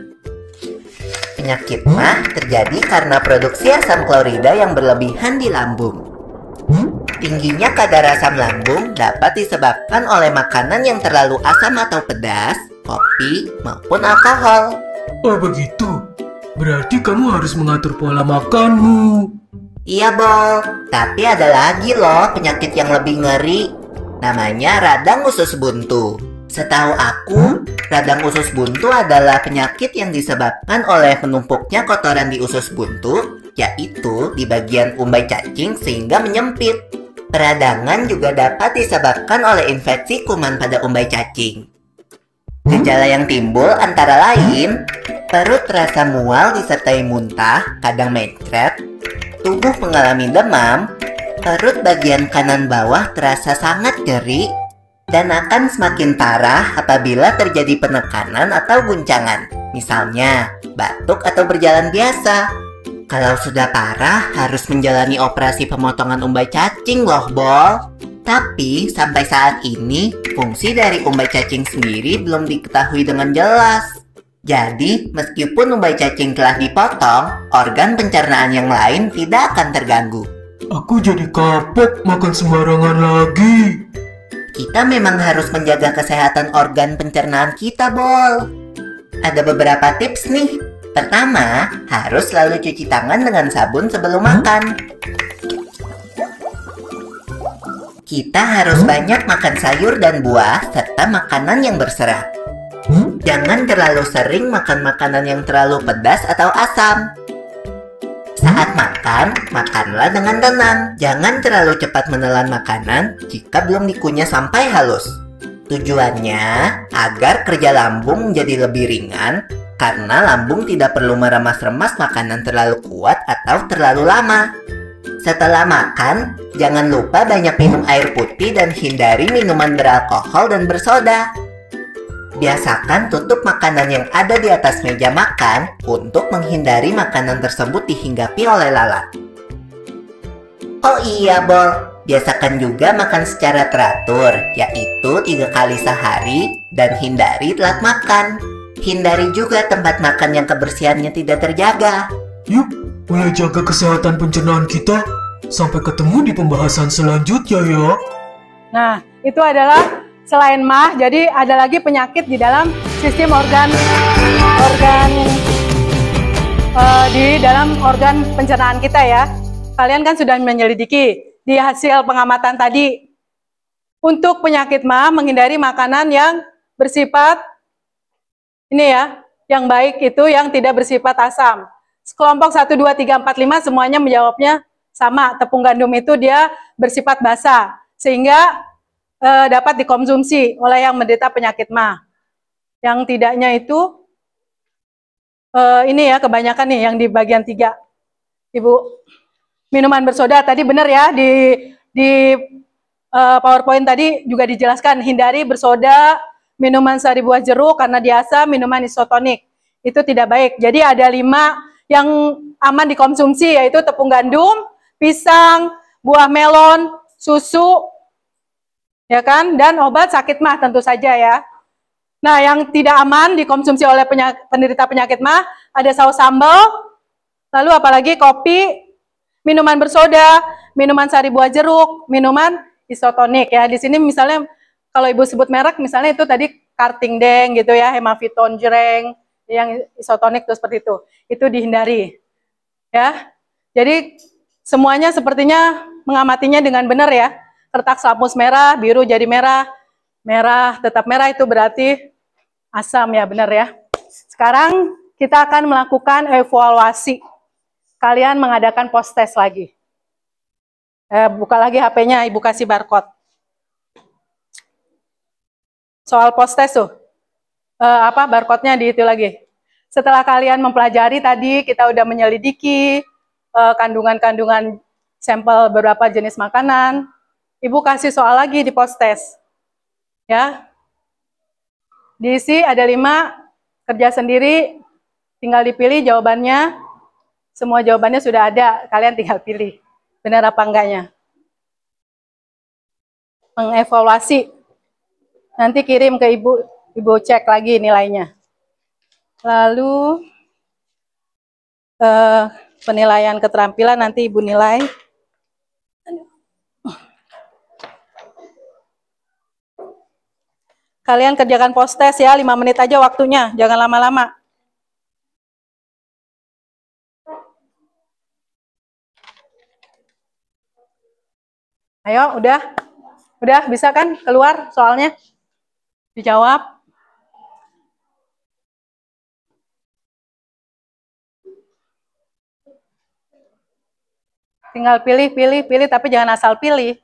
Penyakit mah terjadi karena produksi asam klorida yang berlebihan di lambung. Tingginya kadar asam lambung dapat disebabkan oleh makanan yang terlalu asam atau pedas, kopi, maupun alkohol. Oh begitu? Berarti kamu harus mengatur pola makanmu. Iya, Bol. Tapi ada lagi loh penyakit yang lebih ngeri. Namanya radang usus buntu. Setahu aku, radang usus buntu adalah penyakit yang disebabkan oleh menumpuknya kotoran di usus buntu, yaitu di bagian umbai cacing sehingga menyempit. Peradangan juga dapat disebabkan oleh infeksi kuman pada umbai cacing. Gejala yang timbul antara lain, perut terasa mual disertai muntah, kadang mencret, tubuh mengalami demam, perut bagian kanan bawah terasa sangat nyeri, dan akan semakin parah apabila terjadi penekanan atau guncangan, misalnya batuk atau berjalan biasa. Kalau sudah parah, harus menjalani operasi pemotongan umbai cacing loh, Bol. Tapi sampai saat ini, fungsi dari umbai cacing sendiri belum diketahui dengan jelas. Jadi, meskipun umbai cacing telah dipotong, organ pencernaan yang lain tidak akan terganggu. Aku jadi kapok makan sembarangan lagi. Kita memang harus menjaga kesehatan organ pencernaan kita, Bol. Ada beberapa tips nih. Pertama, harus selalu cuci tangan dengan sabun sebelum makan. Kita harus banyak makan sayur dan buah serta makanan yang berserat. Jangan terlalu sering makan makanan yang terlalu pedas atau asam. Saat makan, makanlah dengan tenang. Jangan terlalu cepat menelan makanan jika belum dikunyah sampai halus. Tujuannya agar kerja lambung menjadi lebih ringan, karena lambung tidak perlu meremas-remas makanan terlalu kuat atau terlalu lama. Setelah makan, jangan lupa banyak minum air putih dan hindari minuman beralkohol dan bersoda. Biasakan tutup makanan yang ada di atas meja makan untuk menghindari makanan tersebut dihinggapi oleh lalat. Oh iya, Bol. Biasakan juga makan secara teratur, yaitu 3 kali sehari dan hindari telat makan. Hindari juga tempat makan yang kebersihannya tidak terjaga. Yuk, mulai jaga kesehatan pencernaan kita. Sampai ketemu di pembahasan selanjutnya ya. Nah, itu adalah selain mah, jadi ada lagi penyakit di dalam sistem di dalam organ pencernaan kita ya. Kalian kan sudah menyelidiki di hasil pengamatan tadi. Untuk penyakit mah, menghindari makanan yang bersifat ini ya, yang baik itu yang tidak bersifat asam. Kelompok 1, 2, 3, 4, 5 semuanya menjawabnya sama. Tepung gandum itu dia bersifat basah, sehingga dapat dikonsumsi oleh yang menderita penyakit mah. Yang tidaknya itu ini ya kebanyakan nih yang di bagian 3. Ibu, minuman bersoda. Tadi benar ya, di PowerPoint tadi juga dijelaskan, hindari bersoda, minuman sari buah jeruk, karena diasa, minuman isotonik. Itu tidak baik. Jadi ada 5 yang aman dikonsumsi, yaitu tepung gandum, pisang, buah melon, susu, ya kan, dan obat sakit mah tentu saja ya. Nah, yang tidak aman dikonsumsi oleh penderita penyakit mah ada saus sambal, lalu apalagi kopi, minuman bersoda, minuman sari buah jeruk, minuman isotonik ya. Di sini misalnya kalau Ibu sebut merek, misalnya itu tadi Karting Deng gitu ya, Hemaviton Jreng, yang isotonik itu seperti itu. Itu dihindari. Ya. Jadi semuanya sepertinya mengamatinya dengan benar ya. Kertas lapmus merah, biru jadi merah, merah tetap merah, itu berarti asam ya, benar ya. Sekarang kita akan melakukan evaluasi. Kalian mengadakan post test lagi. Buka lagi HP-nya, Ibu kasih barcode. Soal post test tuh, barcode-nya di itu lagi. Setelah kalian mempelajari tadi, kita udah menyelidiki kandungan-kandungan sampel beberapa jenis makanan. Ibu kasih soal lagi di post test. Ya. Diisi ada 5, kerja sendiri, tinggal dipilih jawabannya. Semua jawabannya sudah ada, kalian tinggal pilih. Benar apa enggaknya. Mengevaluasi. Nanti kirim ke Ibu, Ibu cek lagi nilainya. Lalu penilaian keterampilan nanti Ibu nilai. Kalian kerjakan post test ya, 5 menit aja waktunya, jangan lama-lama. Ayo, udah bisa kan keluar soalnya? Dijawab. Tinggal pilih, tapi jangan asal pilih.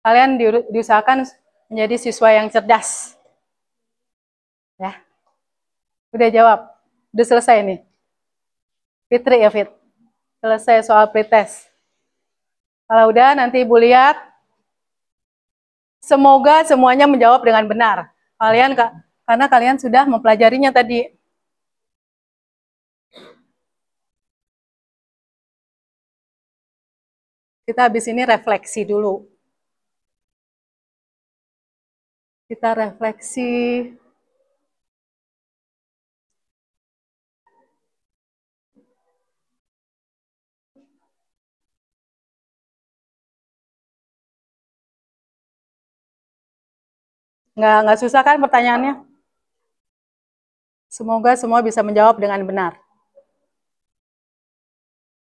Kalian diusahakan menjadi siswa yang cerdas. Ya. Udah jawab. Udah selesai nih. Fitri ya, Fit. Selesai soal pretest. Kalau udah, nanti Ibu lihat. Semoga semuanya menjawab dengan benar. Karena kalian sudah mempelajarinya tadi. Kita habis ini refleksi dulu. Kita refleksi. Nggak susah kan pertanyaannya? Semoga semua bisa menjawab dengan benar.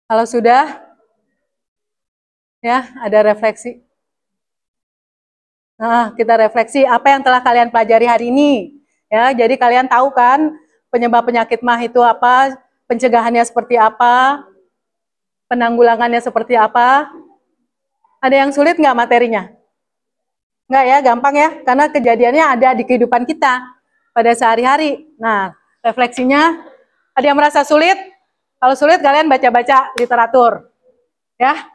Kalau sudah, ya ada refleksi. Nah, kita refleksi apa yang telah kalian pelajari hari ini. Ya, jadi kalian tahu kan penyebab penyakit mah itu apa, pencegahannya seperti apa, penanggulangannya seperti apa. Ada yang sulit nggak materinya? Nggak ya, gampang ya, karena kejadiannya ada di kehidupan kita pada sehari-hari. Nah, refleksinya, ada yang merasa sulit? Kalau sulit kalian baca-baca literatur. Ya.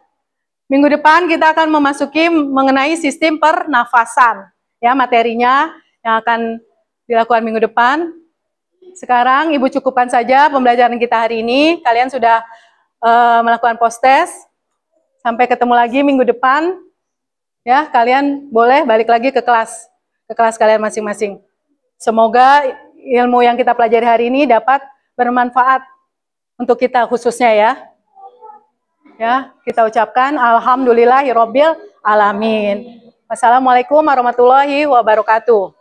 Minggu depan kita akan memasuki mengenai sistem pernafasan. Ya, materinya yang akan dilakukan minggu depan. Sekarang Ibu cukupkan saja pembelajaran kita hari ini. Kalian sudah melakukan post test. Sampai ketemu lagi minggu depan. Ya, kalian boleh balik lagi ke kelas kalian masing-masing. Semoga ilmu yang kita pelajari hari ini dapat bermanfaat untuk kita khususnya ya. Ya, kita ucapkan alhamdulillahirabbil alamin. Wassalamualaikum warahmatullahi wabarakatuh.